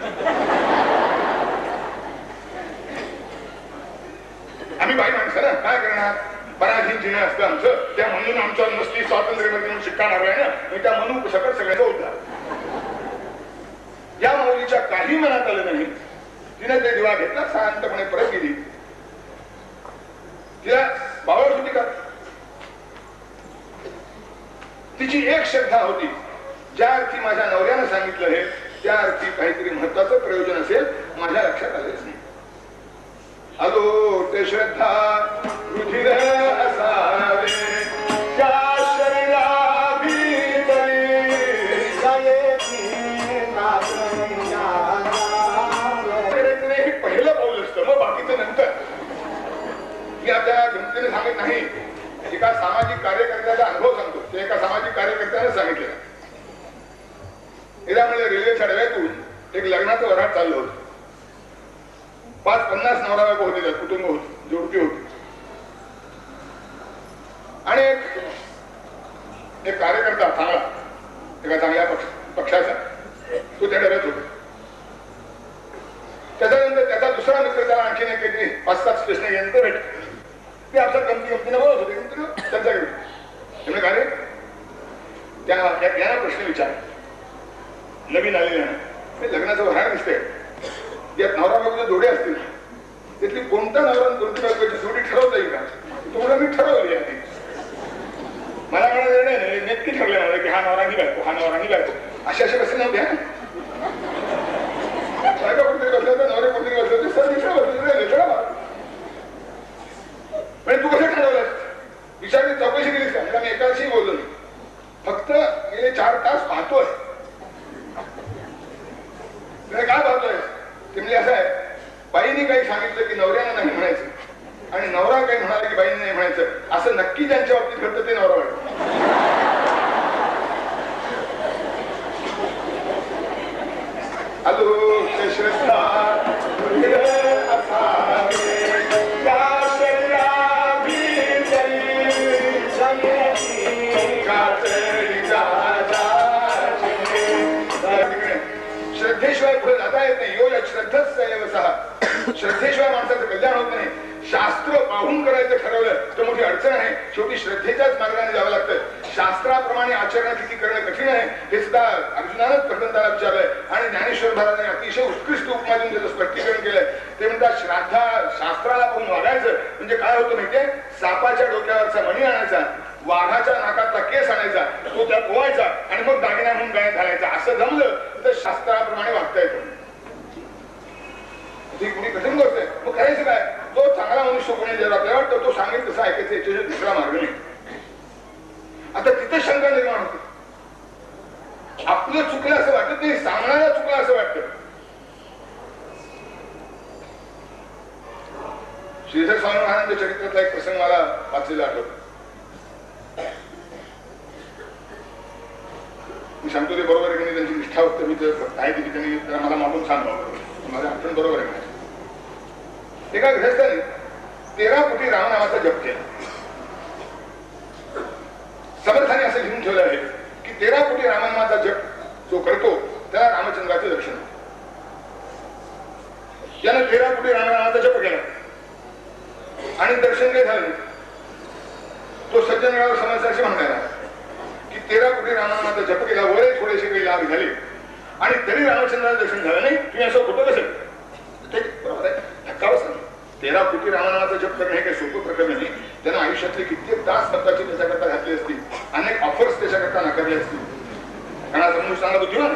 आम्ही बाई माणसं ना, काय करणार, पराधीन जिणे असतं आमचं. त्या म्हणून आमच्या मस्ती स्वातंत्र्य शिक्का मारलाय ना, मी त्या म्हणून सकट सगळ्याचा उद्धार. या माऊलीच्या काही मनात आलं नाही. तिने ते दिवा घेतला, शांतपणे परत गेली. तिला बावळ होती का. तिची एक श्रद्धा होती, ज्या अर्थी माझ्या नवऱ्यानं सांगितलं हे त्या अर्थी काहीतरी महत्वाचं प्रयोजन असेल, माझ्या लक्षात आलेच नाही. अलो ते श्रद्धा रुधिर असावे त्या शरीरा भीतरी हे पहिलं पाऊल असतं, मग बाकीचं नंतर. मी आता गमतीने सांगत नाही, एका सामाजिक कार्यकर्त्याचा अनुभव सांगतो. ते एका सामाजिक कार्यकर्त्याने सांगितलं. एकदा म्हणजे रेल्वेच्या डब्यातून एक लग्नाचं वऱ्हाड चाललं होतं. 50 नवरा बायको होते, त्यात कुटुंब होत, जोडपी होती. आणि एक कार्यकर्ता चांगला, एका चांगल्या पक्षाचा, तो त्या डब्यात होता. त्याच्यानंतर त्याचा दुसरा मित्र त्याला आणखीन एक 5-7 स्टेशन गेल्यानंतर भेट. ते आमच्या गमतीने बोलत होते, त्यांच्याकडे त्यामुळे काय रे, त्याला प्रश्न विचार. नवीन आलेल्या लग्नाचं वऱ्हाड दिसतंय, ज्यात नवरा बायकोचे जोडे असतील, त्यातली कोणता नवरा कोणती बायकोची जोडी ठरवता येईल का. तुम्हाला मी ठरवली आहे. मला म्हणायचं नाही, नक्की ठरले मला की हा नवरा ही बायको, हा नवरा ही बायको. असे बसले नव्हते. बायका कुठेतरी बसले होते, नवरे कुठेतरी बसले होते, सर दिसला बसले. म्हणजे तू कसं ठरवलं विचारली, चौकशी केलीस का. मी एकाशी बोललो नाही, फक्त गेले 4 तास पाहतोय तुम्ही काय भावतोय ते म्हणजे असं आहे, बाईने काही सांगितलं की नवऱ्यानं नाही म्हणायचं आणि नवरा काही म्हणाला की बाईने नाही म्हणायचं, असं नक्की ज्यांच्या बाबतीत घडतं ते नवरा वाटतं. अलोक श्रद्धा श्रद्धेशिवाय पुढे जाता येत नाही. योग श्रद्धच श्रद्धेशिवाय माणसाचं कल्याण होत नाही. शास्त्र पाहून करायचं ठरवलं तर मोठी अडचण आहे. शेवटी श्रद्धेच्याच मार्गाने जावं लागतं. शास्त्राप्रमाणे आचरण किती करणं कठीण आहे हे सुद्धा अर्जुनानंच भगवंताला विचारलंय आणि ज्ञानेश्वर महाराजांनी अतिशय उत्कृष्ट उपमा देऊन त्याचं स्पष्टीकरण केलंय. ते म्हणतात श्राद्धा शास्त्राला पाहून वागायचं म्हणजे काय होतं माहितीये, सापाच्या डोक्यावरचा मणी आणायचा, वाघाच्या नाकातला केस आणायचा, तो त्यात पोवायचा आणि मग दागिना म्हणून गायत घालायचा. असं जमलं तर शास्त्राप्रमाणे वागता येतं. ही कुणी कठीण गोष्ट आहे. मग करायचं काय, तो चांगला मनुष्य कोणी जर आपल्याला वाटतं तो सांगेल तसं ऐकायचं, याच्याशिवाय दुसरा मार्ग नाही. आता तिथे शंका निर्माण होते. आपलं चुकलं असं वाटत नाही, सांगणारा चुकला असं वाटतं. श्रीधर स्वामी महाराजांच्या चरित्रातला एक प्रसंग मला वाचलेला आठवतो. मी सांगतो ते बरोबर आहे की नाही, त्यांची निष्ठा होतं मी काय दिली त्यांनी मला मागून सांगावं, माझं आठवण बरोबर आहे. एका गृहस्थाने 13 कोटी रामनामाचा जप केला. समर्थाने असं लिहून ठेवलं आहे की 13 कोटी रामनामाचा जप जो करतो त्याला रामचंद्राचे दर्शन होते. त्यानं 13 कोटी रामनामाचा जप केला आणि दर्शन काही झालं नाही. तो सज्जनराव समर्थाशी म्हणाला की 13 कोटी रामनामाचा जप केला, वय थोडेसे काही लाभ झाले आणि तरी रामचंद्राचं दर्शन झालं नाही, तुम्ही असं होतं कसं? बरोबर आहे, धक्का बसला. 13 कोटी रामनामाचा जप करणं हे काही सोपं प्रकरण नाही. त्यानं आयुष्यातले कित्येक तास स्वतःची त्याच्याकरता घातली असती, अनेक ऑफर्स त्याच्याकरता नाकारले असतील. कारण आता मनुष्य चांगला बुद्धिमान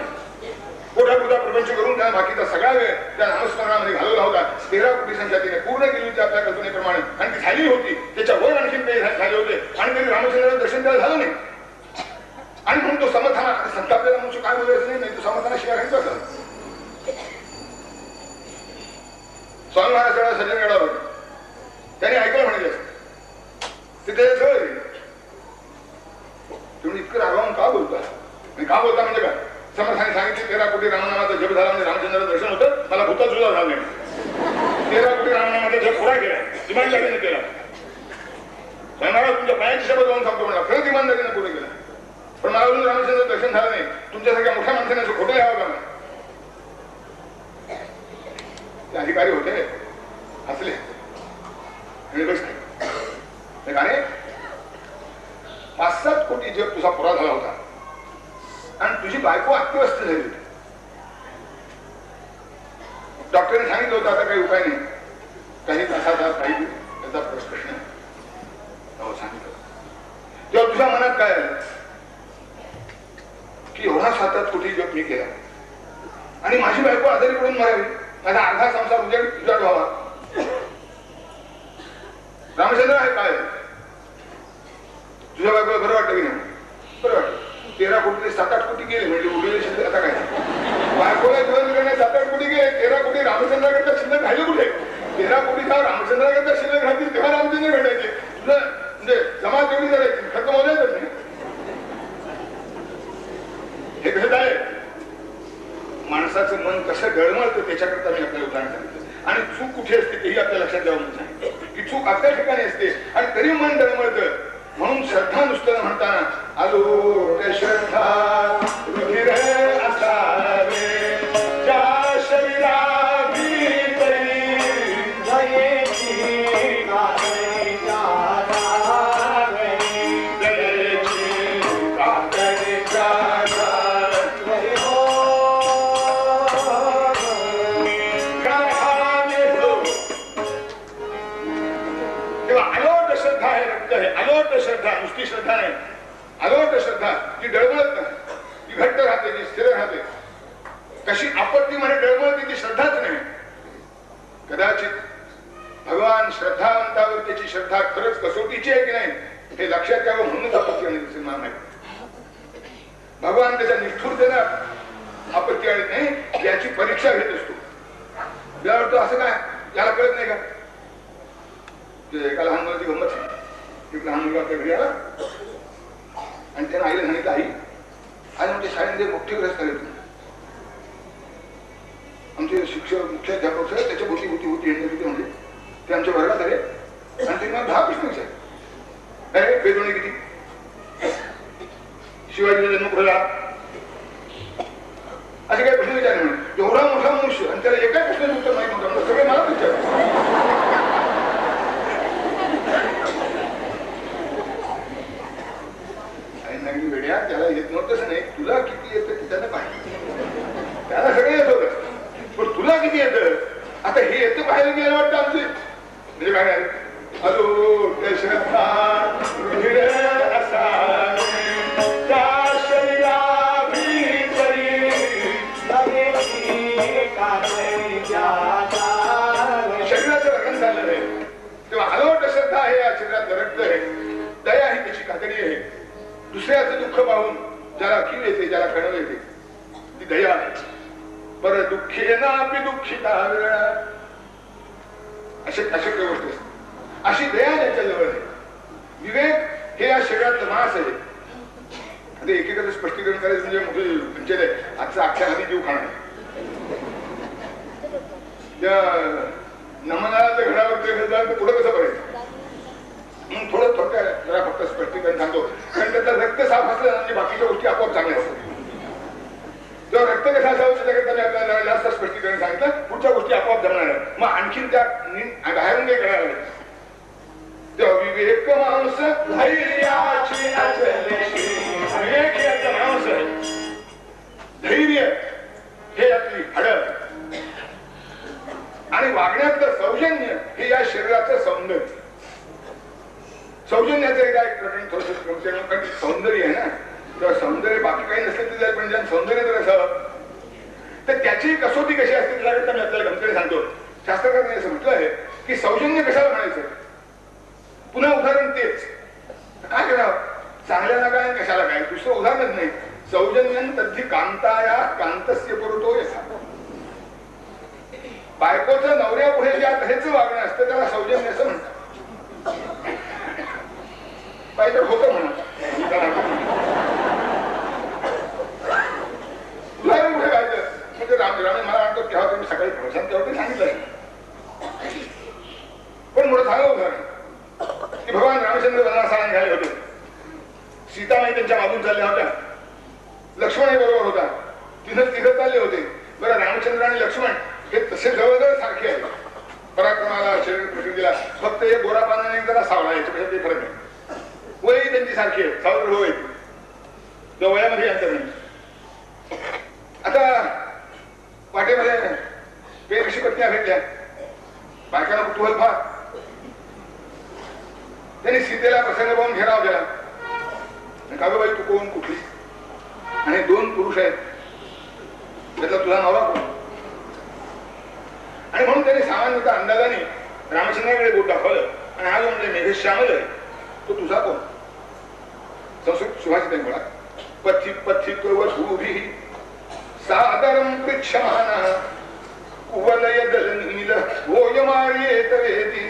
पोटा पुढा प्रपंच करून त्यानं बाकीचा सगळा वेळ त्या नामस्मरणामध्ये घालवला होता. 13 कोटी संख्या तिने पूर्ण केली होती आपल्या कल्पनेप्रमाणे आणि ती झाली होती. त्याच्यावर आणखी काही झाले होते आणि तरी रामचंद्राचं दर्शन त्याला झालं नाही. आणि म्हणून तो समर्थाना संत आपल्याला मनुष्य काय बोलायचं नाही, तो समर्थाना शिवाय घ्यायचा असा. स्वामी महाराज सज्जन गडावर होते, त्याने ऐकलं म्हणाले ते त्याच्या जवळ गेले. तुम्ही इतकं रागावून का बोलता, का बोलता म्हणजे काय? समर्थाने सांगितले 13 कोटी रामनामाचा जप झाला म्हणजे रामचंद्राचं दर्शन होतं, मला भूतात सुद्धा झालं नाही. 13 कोटी रामनामाचा जप पुरा केला, इमानदारीने केला. महाराज तुमच्या पायाची शपथ जाऊन सांगतो म्हणला, खरंच इमानदारीने पुढे केला. पण मला अजून रामचंद्राचं दर्शन झालं नाही. तुमच्यासारख्या मोठ्या माणसाने असं खोटं यावं का? ते अधिकारी होते, हसले आणि बसले. अरे 5-7 कोटी जप तुझा पुरा झाला होता आणि तुझी बायको अत्यवस्थ झाली होती. डॉक्टरने सांगितलं होतं आता काही उपाय नाही, काही तासाचा काही त्याचा प्रश्न आहे. हो सांगितलं. तेव्हा तुझ्या मनात काय आलं की एवढा 7-8 कोटी जप मी केला आणि माझी बायको आजारी पडून मरावी, माझा अर्धा संसार उजाड व्हावा. रामचंद्र आहे काय तुझ्या बायकोला बरं वाटतं की नाही? बरं वाटतं. 13 कोटी 7-8 कोटी गेले म्हणजे उरलेले शिल्लक आता काय? बायकोला जीवन करण्यात 7-8 कोटी गेले, 13 कोटी रामचंद्राकरता शिल्लक राहिले कुठे? 13 कोटी जेव्हा रामचंद्राकरता शिल्लक राहतील तेव्हा रामचंद्र भेटायचे. तुझं म्हणजे जमा तेवढी करायची, खर्च मोजायचं नाही. हे कसं आहे, माणसाचं मन कसं डळमळतं त्याच्याकरता मी आपल्याला उदाहरण सांगितलं. आणि चूक कुठे असते तेही आपल्या लक्षात द्यावं म्हणून सांगितलं की चूक आपल्या ठिकाणी असते आणि तरी मन डळमळतं. म्हणून श्रद्धा नुसतं म्हणताना आलो श्रद्धा रुधिर असावे ज्या शरीरावी तरी जयेची कातरी जाणावे, जयेची कातरी जाणावे, तेव्हा अलोट श्रद्धा आहे, रक्त आहे. अलोट श्रद्धा, नुसती श्रद्धा नाही, अलोट श्रद्धा जी डळमळत नाही, ती घट्ट राहते, जी स्थिर राहते. कशी आपत्ती मध्ये डळमळते ती श्रद्धाच नाही. कदाचित भगवान श्रद्धावंतावर त्याची श्रद्धा खरंच कसोटीची आहे की नाही हे लक्षात यावं म्हणूनच आपत्ती आणि दिसणार नाही. भगवान त्याच्या निष्ठुरतेला आपत्ती आणत नाही, याची परीक्षा शाळेमध्ये मोठे ग्रस्त आले होते. आमचे शिक्षक मुख्याध्यापक सर त्याच्या भोवती होती होती होती म्हणजे ते आमच्या वर्गात आले आणि ते मला 10 प्रश्न विचारले. अरे बेदोणी किती, शिवाजीचा जन्म कुठे झाला, असे काही प्रश्न विचारले. म्हणजे एवढा मोठा मनुष्य आणि त्याला एका प्रश्नाचं उत्तर माहित नव्हतं, सगळे मला विचारले. वेड्या त्याला येत नव्हतंच नाही, तुला किती येतं की त्याला पाहिजे, त्याला सगळं येत होतं पण तुला किती येतं आता हे येतं पाहायला गेलं वाटतं आमचे. म्हणजे काय अलो दशरथा शरीराचं वर्णन झालेलं आहे तेव्हा अलो दशरथा आहे, या शरीरात रक्त आहे, दया ही त्याची कातडी आहे. दुसऱ्याचं दुःख पाहून ज्याला कीव येते, ज्याला कणव येते ती दया आहे. पर दुःखेना अपि दुःखिता अशक्य गोष्ट असते. अशी दया ज्याच्या जवळ आहे. विवेक हे या शरीरातलं मांस आहे. आता एकेकाचं स्पष्टीकरण करायचं म्हणजे मोठी पंचायत आहे. आजचा अख्ख्या हाती जीव खाणार त्या नमनाच्या घडावर पुढं कसं करायचं म्हणून थोडं थोडक्यात जरा फक्त स्पष्टीकरण सांगतो. कारण त्याचं रक्त साफ असलं म्हणजे बाकीच्या गोष्टी आपोआप चांगल्या असतात. जेव्हा रक्त कसं असावं त्याच्याकरता मी आपल्याला जास्त स्पष्टीकरण सांगितलं, पुढच्या गोष्टी आपोआप जमणार आहेत. मग आणखीन त्या बाहेरून काही करणार नाही. तेव्हा विवेक माणूस धैर्याची विवेक हे याचं माणूस आहे. धैर्य हे यातली हाडं आणि वागण्यातलं सौजन्य हे या शरीराचं सौंदर्य. सौजन्याचं एक प्रकरण थोडंसं कारण सौंदर्य आहे ना, तर सौंदर्य बाकी काही नसेल तर जाईल पण ज्या सौंदर्य जर असावं तर त्याची कसोटी कशी असते त्याच्याकरता मी आपल्याला गमतीने सांगतो. शास्त्रकारांनी असं म्हटलं आहे की सौजन्य कशाला म्हणायचं. पुन्हा उदाहरण तेच काय करावं, चांगल्याला काय कशाला काय, दुसरं उदाहरणच नाही. सौजन्यन तद्धी कांताया कांतस्य पुरतो यथा. बायकोचं नवऱ्या पुढे ज्या तऱ्हेचं वागणं असतं त्याला सौजन्य असं म्हणतात. पाहिजे होतं म्हणा उदाहरण कुठे पाहिजे म्हणजे रामरामे मला वाटतं तेव्हा तुम्ही सकाळी प्रशांत तेव्हा ते सांगितलंय पण मोठं सांगा उदाहरण की भगवान रामचंद्र वनवासाला निघाले होते. सीतामाई त्यांच्या मागून चालल्या होत्या, लक्ष्मणही बरोबर होता. तिघं चालले होते. बरं रामचंद्र आणि लक्ष्मण हे तसे जवळजवळ सारखे आहेत. पराक्रमाला शरीर प्रकृतीला फक्त एक गोरा पानाने जरा सावळा याच्यापेक्षा ते फरक आहे. वयही त्यांची सारखी आहे, सावत्र होय त्या वयामध्ये अंतर नाही. आता वाटेमध्ये पेरशी पत्न्या भेटल्या, बायकांना कुतूहल फार. त्यांनी सीतेला प्रसंग पाहून घेराव दिला. का गं बाई तू कोण, कुठली, आणि 2 पुरुष आहेत त्यातला तुझा नवरा कोण. आणि म्हणून त्यांनी सामान्यतः अंदाजाने रामचंद्राकडे बोट दाखवलं आणि हा जो म्हणजे मेघेश श्यामल आहे तो तुझा कोण. संस्कृत सुभाषित आहे मुळात. पथि पथित वधूभिः सादरं पृच्छमानः कुवलय दलनील भोजमार्येत वेदी.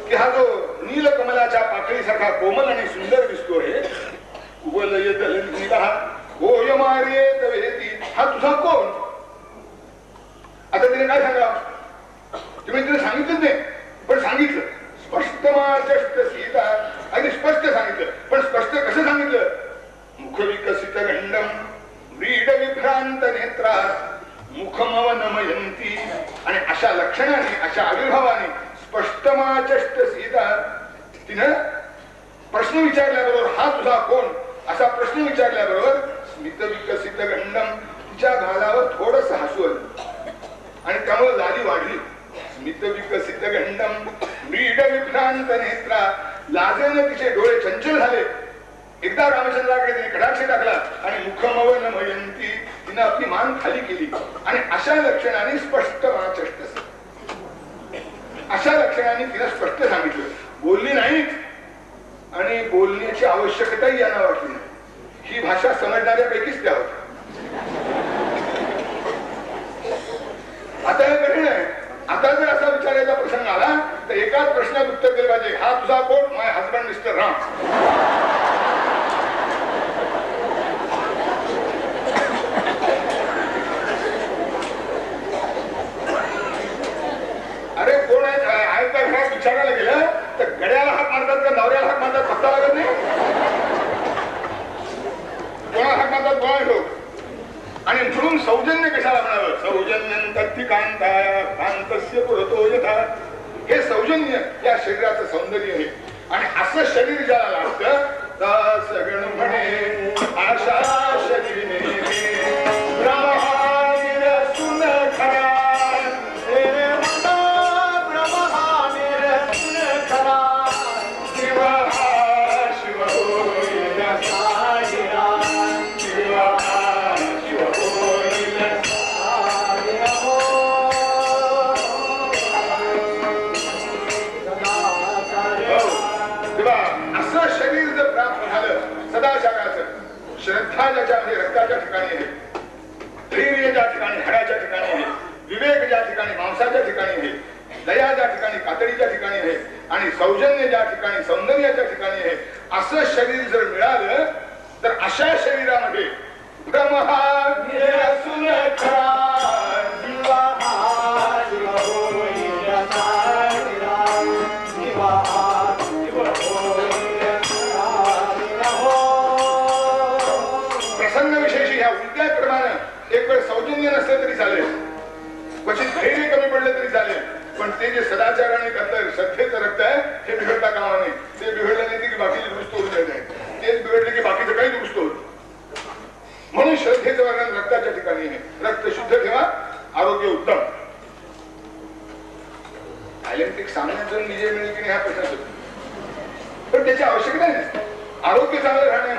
की हा जो नीलकमलाच्या पाकळीसारखा कोमल आणि सुंदर दिसतोय, कुवलय दलनील भोजमार्येत वेदी, हा तुझा कोण. आता तिने काय सांगा, तुम्ही तिने सांगितलं नाही पण सांगितलं स्पष्टमाचष्ट सीता, अगदी स्पष्ट सांगितलं. पण स्पष्ट कसं सांगितलं, मुख विकसित गंडम व्रीड विभ्रांत नेत्रा मुखमवनमयंती. आणि अशा लक्षणाने अशा आविर्भावाने स्पष्टमाचष्ट सीता तिनं प्रश्न विचारल्याबरोबर हा तुझा कोण असा प्रश्न विचारल्याबरोबर स्मित विकसित गंडम तिच्या गालावर थोडस हसू आलं आणि त्यामुळे लाली वाढली. स्मित विकसित गंडम व्रीड विभ्रांत नेत्रा, लाजेने तिचे डोळे चंचल झाले. एकदा रामचंद्राकडे तिने कटाक्ष टाकला आणि मुखमवन मयंती, तिने आपली मान खाली केली आणि अशा लक्षणाने स्पष्ट वाचष्ट, अशा लक्षणाने तिने स्पष्ट सांगितलं. बोलली नाहीच आणि बोलण्याची आवश्यकताही यांना वाटली नाही. ही भाषा समजणाऱ्यापैकीच त्या होत्या. आता हे कठीण आहे. आता जर असा विचारायचा प्रसंग आला तर एकाच प्रश्नात उत्तर दिलं पाहिजे, हा तुझा कोण, माय हजबंड मिस्टर राम. सौजन्य कशाला म्हणावं? सौजन्यं तत्ति कांताय कांतस्य पुरतो यथा. हे सौजन्य या शरीराचं सौंदर्य आहे. आणि असं शरीर ज्याला लागतं तर सगळं म्हणे आशा शरीर श्रद्धा ज्याच्यामध्ये रक्ताच्या ठिकाणी आहे, धैर्य ज्या ठिकाणी हाडाच्या ठिकाणी आहे, विवेक ज्या ठिकाणी मांसाच्या ठिकाणी आहे, दया ज्या ठिकाणी कातडीच्या ठिकाणी आहे आणि सौजन्य ज्या ठिकाणी सौंदर्याच्या ठिकाणी आहे, असं शरीर जर मिळालं तर अशा शरीरामध्ये एक वेळ सौजन्य नसलं तरी चालेल, क्वचित धैर्य कमी पडलं तरी चालेल, पण ते जे सदाचाराने करताय श्रद्धेचं रक्त आहे हे बिघडता कामा नये. ते बिघडलं नाही की बाकीचे दुरुस्त होऊन जात आहे, तेच बिघडले की बाकीचं काही दुरुस्त होत. म्हणून श्रद्धेचं वर्णन रक्ताच्या ठिकाणी आहे. रक्त शुद्ध ठेवा, आरोग्य उत्तम. ऑलिम्पिक सामन्यात जर विजय मिळेल की नाही हा प्रश्न असतो, पण त्याची आवश्यकता नाही. आरोग्य चांगलं राहणे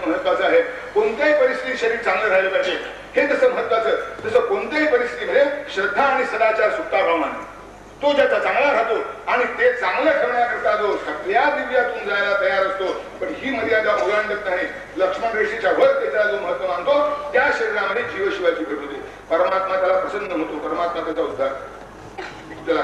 महत्वाचं आहे. कोणत्याही परिस्थितीत शरीर चांगलं राहिलं पाहिजे हे तसं महत्वाचं. तसं कोणत्याही परिस्थितीमध्ये श्रद्धा आणि सदाचार सुटता कामा नये. तो ज्याचा चांगला राहतो आणि ते चांगलं ठेवण्याकरता जो सगळ्या दिव्यातून जायला तयार असतो, पण ही मर्यादा ओलांडत नाही. लक्ष्मण रेषेच्या वर त्याचा जो महत्व मानतो त्या शरीरामध्ये जीवशिवाची भेट होते. परमात्मा त्याला प्रसन्न होतो, परमात्मा त्याचा उद्धार त्याला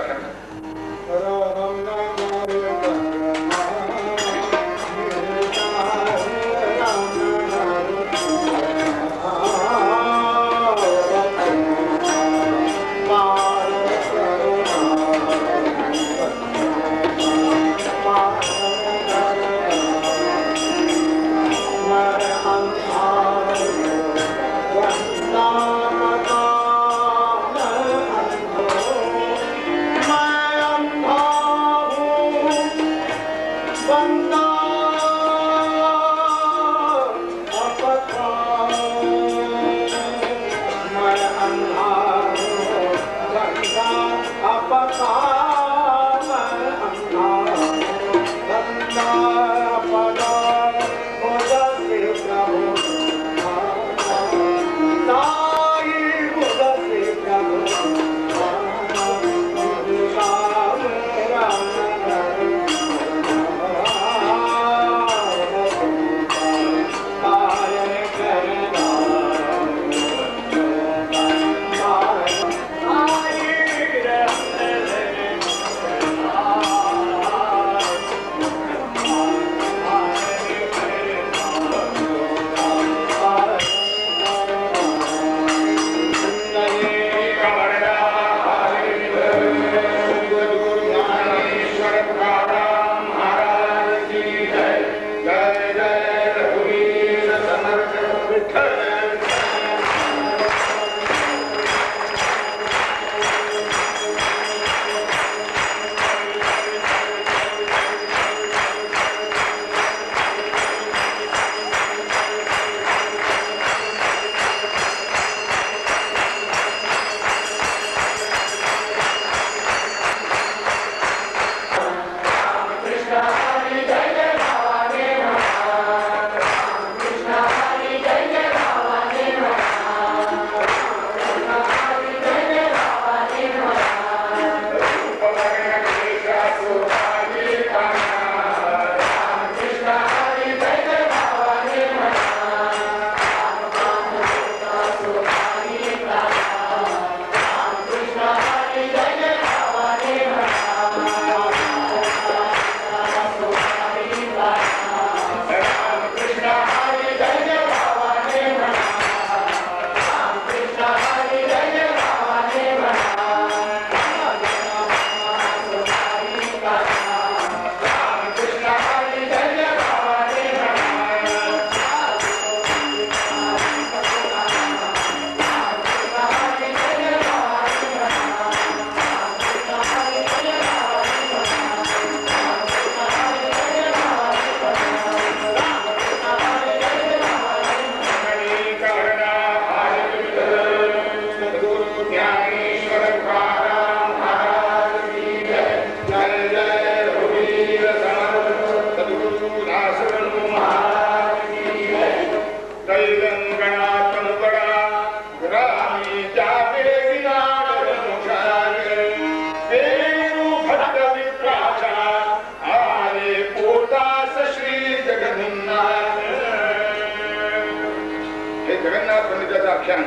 जगन्नाथ पंडिताचं आख्यान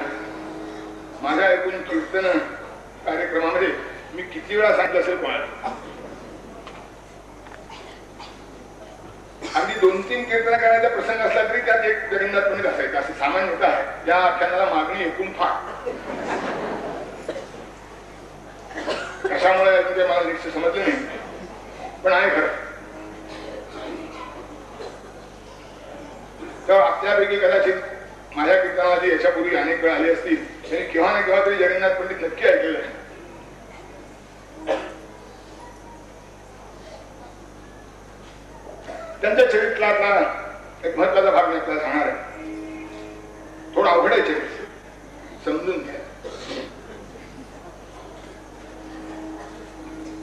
माझ्या ऐकून कीर्तन कार्यक्रमामध्ये मी किती वेळा सांगितलं असेल कोणाला. अगदी 2-3 कीर्तन करण्याचा प्रसंग असला तरी त्यात एक जगन्नाथ पंडित असायचा असे सामान्यतः आहे. या आख्यानाला मागणी एकूण फार. कशामुळे म्हणजे मला निश्चित समजलं नाही, पण आहे खरं. तर आपल्यापैकी कदाचित माझ्या कीर्तनाला याच्यापूर्वी अनेक वेळा आली असतील त्यांनी केव्हा ना केव्हा तरी जगन्नाथ पंडित नक्की ऐकलेलं आहे. त्यांच्या चरित्रातला एक महत्वाचा भाग मी आपल्याला सांगणार आहे. थोडं अवघड आहे चरित्र, समजून घ्या.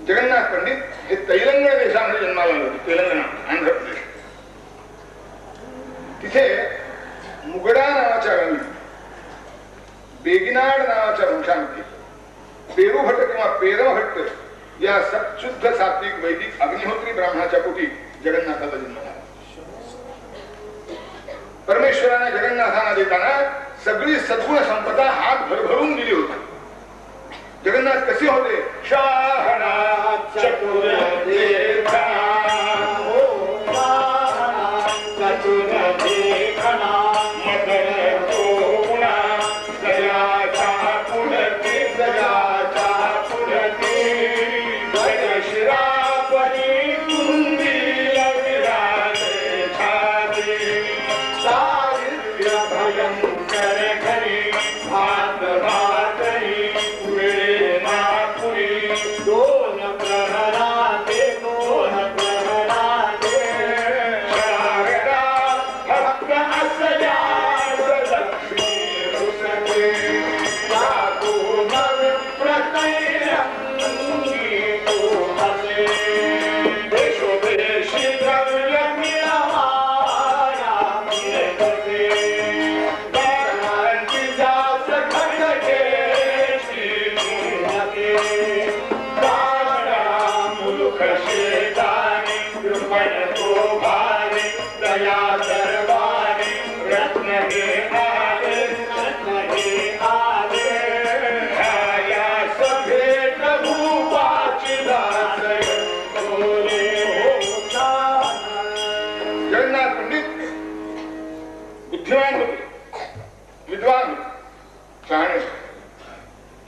जगन्नाथ पंडित हे तेलंगणा देशामध्ये जन्माला आले होते. तेलंगणा, आंध्र प्रदेश. तिथे मुगडा नावाच्या गावी बेगिनाड नावाच्या वंशामध्ये पेरुभट्ट किंवा पेरभट्ट या सत्शुद्ध सात्विक वैदिक अग्निहोत्री ब्राह्मणाच्या पोटी जगन्नाथाचा जन्म झाला. परमेश्वराने जगन्नाथांना देताना सगळी सद्गुण संपदा हात भरभरून दिली होती. जगन्नाथ कसे होते? शहाणा चतुर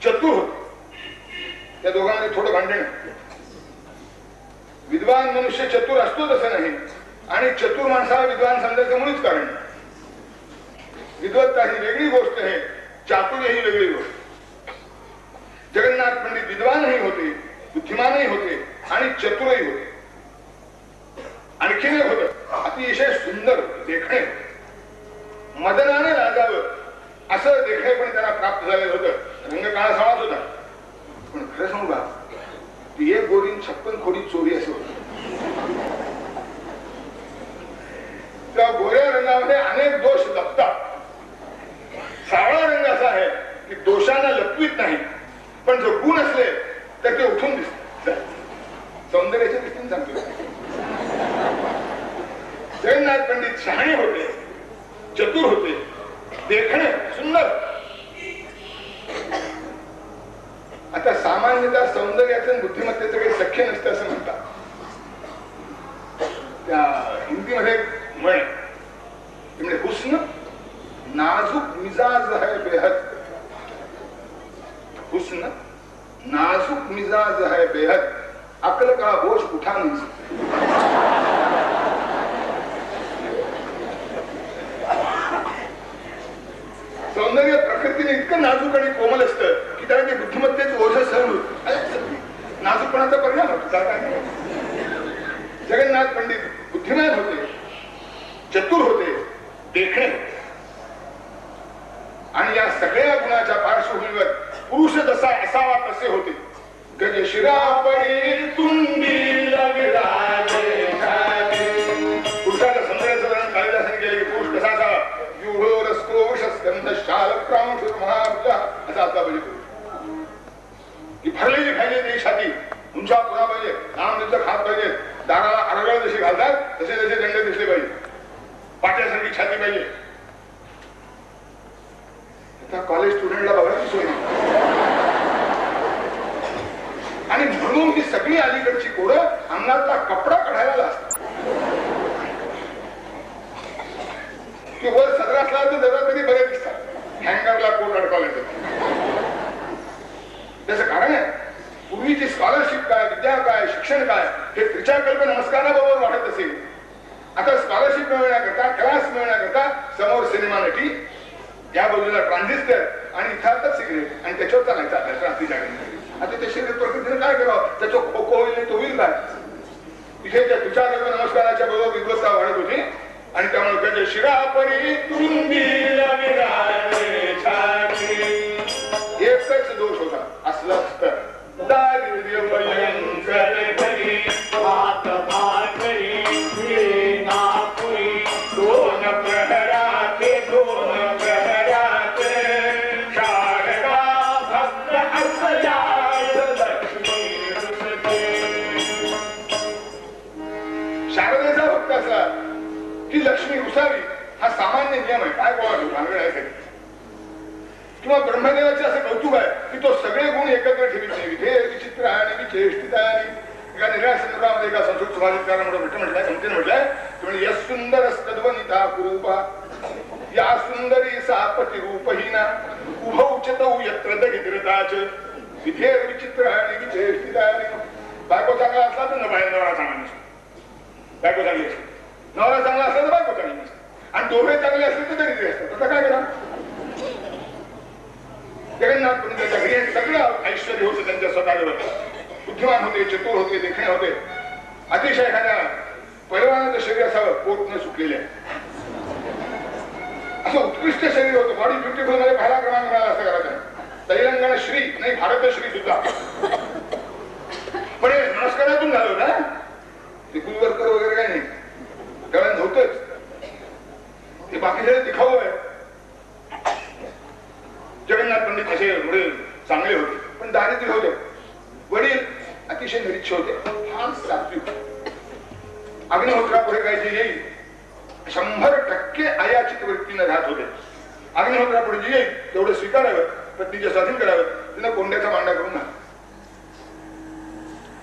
चतुर होते. त्या दोघांमध्ये थोडं भांडण. विद्वान मनुष्य चतुर असतो तसं नाही, आणि चतुर माणसाला विद्वान समजायचं मुळीच कारण नाही. विद्वत्ता ही वेगळी गोष्ट आहे, चातुर्य ही वेगळी गोष्ट. जगन्नाथ पंडित विद्वानही होते, बुद्धिमानही होते आणि चतुरही होते. आणखीन एक होतं, अतिशय सुंदर देखणे, मदनाने लागावं असं देखणे पण त्यांना प्राप्त झालेलं होतं. रंग काळा सावळाच होता, पण खरं सांगू का, ती एक गोरी 56 खोडी चोरी असं होतं. त्या गोऱ्या रंगामध्ये अनेक दोष लपतात. सावळा रंग असा आहे की दोषांना लपवीत नाही, पण जो गुण असले तर ते उठून दिसतात. सौंदर्याच्या दृष्टीने सांगतो. जगन्नाथ पंडित शहाणे होते, चतुर होते, देखणे सुंदर. आता सामान्यतः सौंदर्याचं बुद्धिमत्तेचं काही सख्य नसतं असं म्हणतात. त्या हिंदीमध्ये म्हण म्हणजे हुस्न नाजुक मिजाज है बेहद. हुस्न नाजुक मिजाज है बेहद, अकल का बोझ उठा नहीं सकते. सौंदर्य प्रकृतीने इतकं नाजूक आणि कोमल असतं की त्याला ते बुद्धिमत्तेचं ओझं सहन होत. नाजूकपणाचा परिणाम होतो. काय जगन्नाथ पंडित बुद्धिमान होते, चतुर होते, देखणे होते, आणि या सगळ्या गुणाच्या पार्श्वभूमीवर पुरुष जसा असावा तसे होते. गजशिरापरी तुंडी लविराजे पुरुषाच्या सौंदर्याचं वर्णन कालिदासाने केले की पुरुष कसा असावा? व्यूढो रसक्रोश स्कंध शाल प्रांशुर महाभुजा असा आता पाहिजे पुरुष. की भरलेली पाहिजे छाती, उंचा पुरा पाहिजे, लांब खात पाहिजे, दाराला अरगळ जशी घालतात तसे जसे दंड दिसले पाहिजे, पाट्यासारखी छाती पाहिजे. त्या कॉलेज स्टुडंटला बघायची सोय नाही. आणि म्हणून ही सगळी अलीकडची पोरं अंगातला कपडा काढायला लागतात. की वर सदरा असला तर जरा तरी बरे दिसतात, हँगरला कोट अडकावला. त्याचं कारण आहे पूर्वीची स्कॉलरशिप काय, विद्या काय, शिक्षण काय हे त्रिचाकल्प नमस्काराबरोबर वाढत असेल. आता स्कॉलरशिप मिळवण्याकरता, क्लास मिळवण्याकरता समोर सिनेमा नटी, या बाजूला ट्रान्झिस्टर आणि इथं आता सिगरेट आणि त्याच्यावर चालायचं आपल्या क्रांतीच्या गणित. आता त्या शरीर प्रकृतीने काय करावं, त्याचं खो खो होईल तो होईल काय. तिथे त्या त्रिचाकल्प नमस्काराच्या बरोबर विद्वत्ता वाढत होती आणि त्यामुळे त्याच्या शिरापरी एकच दोष होता, असलाच तर दारिद्र्य भयंकर हात भाकरी नापुरी दोन प्रहराते दोन प्रहराते शारदा भक्त असल्यास लक्ष्मी रुसते. शारदेचा भक्त असला की लक्ष्मी रुसावी हा सामान्य नियम आहे. काय बोला भानगड आहे किंवा ब्रह्मदेवाचे असं कौतुक आहे की तो सगळे गुण एकत्र ठेवीत नाही. विधेय विचित्र आहे आणि विचेष्टित आहे. एका निर्णय संदर्भामध्ये एका संस्कृत सुभाषितकारांमध्ये म्हटलंय, समतेने म्हटलंय तुम्ही यश सुंदर तद्वनिता कुरूपा या सुंदरी सापती रूपहीना उभौचतौ यत्र दरिद्रताच विधेय विचित्र आहे आणि विचेष्टित आहे. बायको चांगला असला तर नवरा चांगला नसतो, बायको चांगली असते. नवरा चांगला असला तर बायको चांगली नसते आणि दोघे चांगले असले तर दरिद्री असतात. आता काय करा. जगन्नाथ पंडिताच्या घरी सगळं ऐश्वर्य होतं त्यांच्या स्वतःजवळ. बुद्धिमान होते, चतुर होते, देखणे होते. अतिशय एखाद्या पैलवानाचं शरीर असावं, पोट न सुटलेले असं उत्कृष्ट शरीर होतं. बॉडी ब्युटिफुल मध्ये पहिला क्रमांक मिळाला असं करायचं. तेलंगणा श्री नाही, भारतश्री सुद्धा. पण हे नमस्कारातून झालं ना, ते गुलवर्कर वगैरे काही नाही, कारण नव्हतंच ते. बाकी सगळे दिखाऊ आहे. जगन्नाथ पंडित असे वडील चांगले होते पण दारिद्र्य होते. वडील अतिशय निरीच्छ होते, फार सात्विक. अग्निहोत्रापुढे काय जे येईल 100% अयाचित वृत्तीने राहत होते. अग्निहोत्रापुढे जे येईल तेवढं स्वीकारावं, पत्नीचे स्वाधीन करावं. तिने कोंड्याचा मांडा करून ना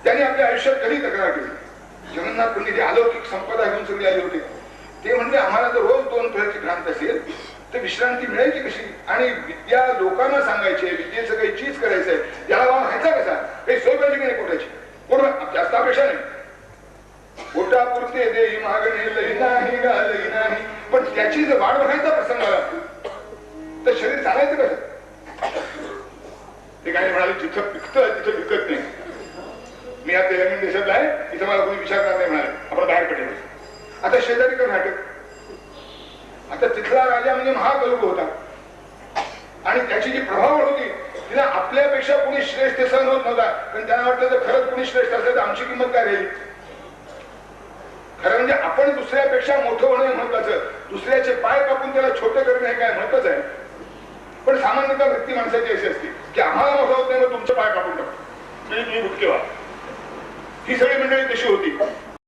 त्यांनी आपल्या आयुष्यात कधी तक्रार केली. जगन्नाथ पंडित हे अलौकिक संपदा घेऊन सगळे आले होते. ते म्हणजे आम्हाला जर रोज 2 प्रहरची भ्रांत असेल तर विश्रांती मिळायची कशी. आणि विद्या लोकांना सांगायची, विद्येचं काही चीज करायचंय, त्याला वाव व्हायचा कसा. काही सोय पाहिजे की नाही पोटाची. पोट जास्त अपेक्षा नाही, पोटापुरते देही मागणे लई नाही गा लई नाही. पण त्याची जर वाढ व्हायचा प्रसंग आला तर शरीर चालायचं कसं. ते काही म्हणाले जिथं पिकतं तिथं विकत नाही. मी या तेलंगण देशातला आहे, इथं मला कोणी विचारणार नाही म्हणाले, आपण बाहेर पडेल. आता शेजारी कर नाटक. आता तिथला राजा म्हणजे महाकल्प होता आणि त्याची जी प्रभावळ होती तिला आपल्यापेक्षा कोणी श्रेष्ठ सहन होत नव्हता. पण त्यांना वाटलं तर खरंच कोणी श्रेष्ठ असेल तर आमची किंमत काय राहील. खरं म्हणजे आपण दुसऱ्यापेक्षा मोठं होणं महत्वाचं, दुसऱ्याचे पाय कापून त्याला छोटं करणं हे काय महत्वाचं आहे. पण सामान्यतः वृत्ती माणसाची अशी असते की आम्हाला मोठं होत नाही मग तुमचे पाय कापून टाकतो, तुम्ही भुटके व्हा. ही सगळी मंडळी कशी होती.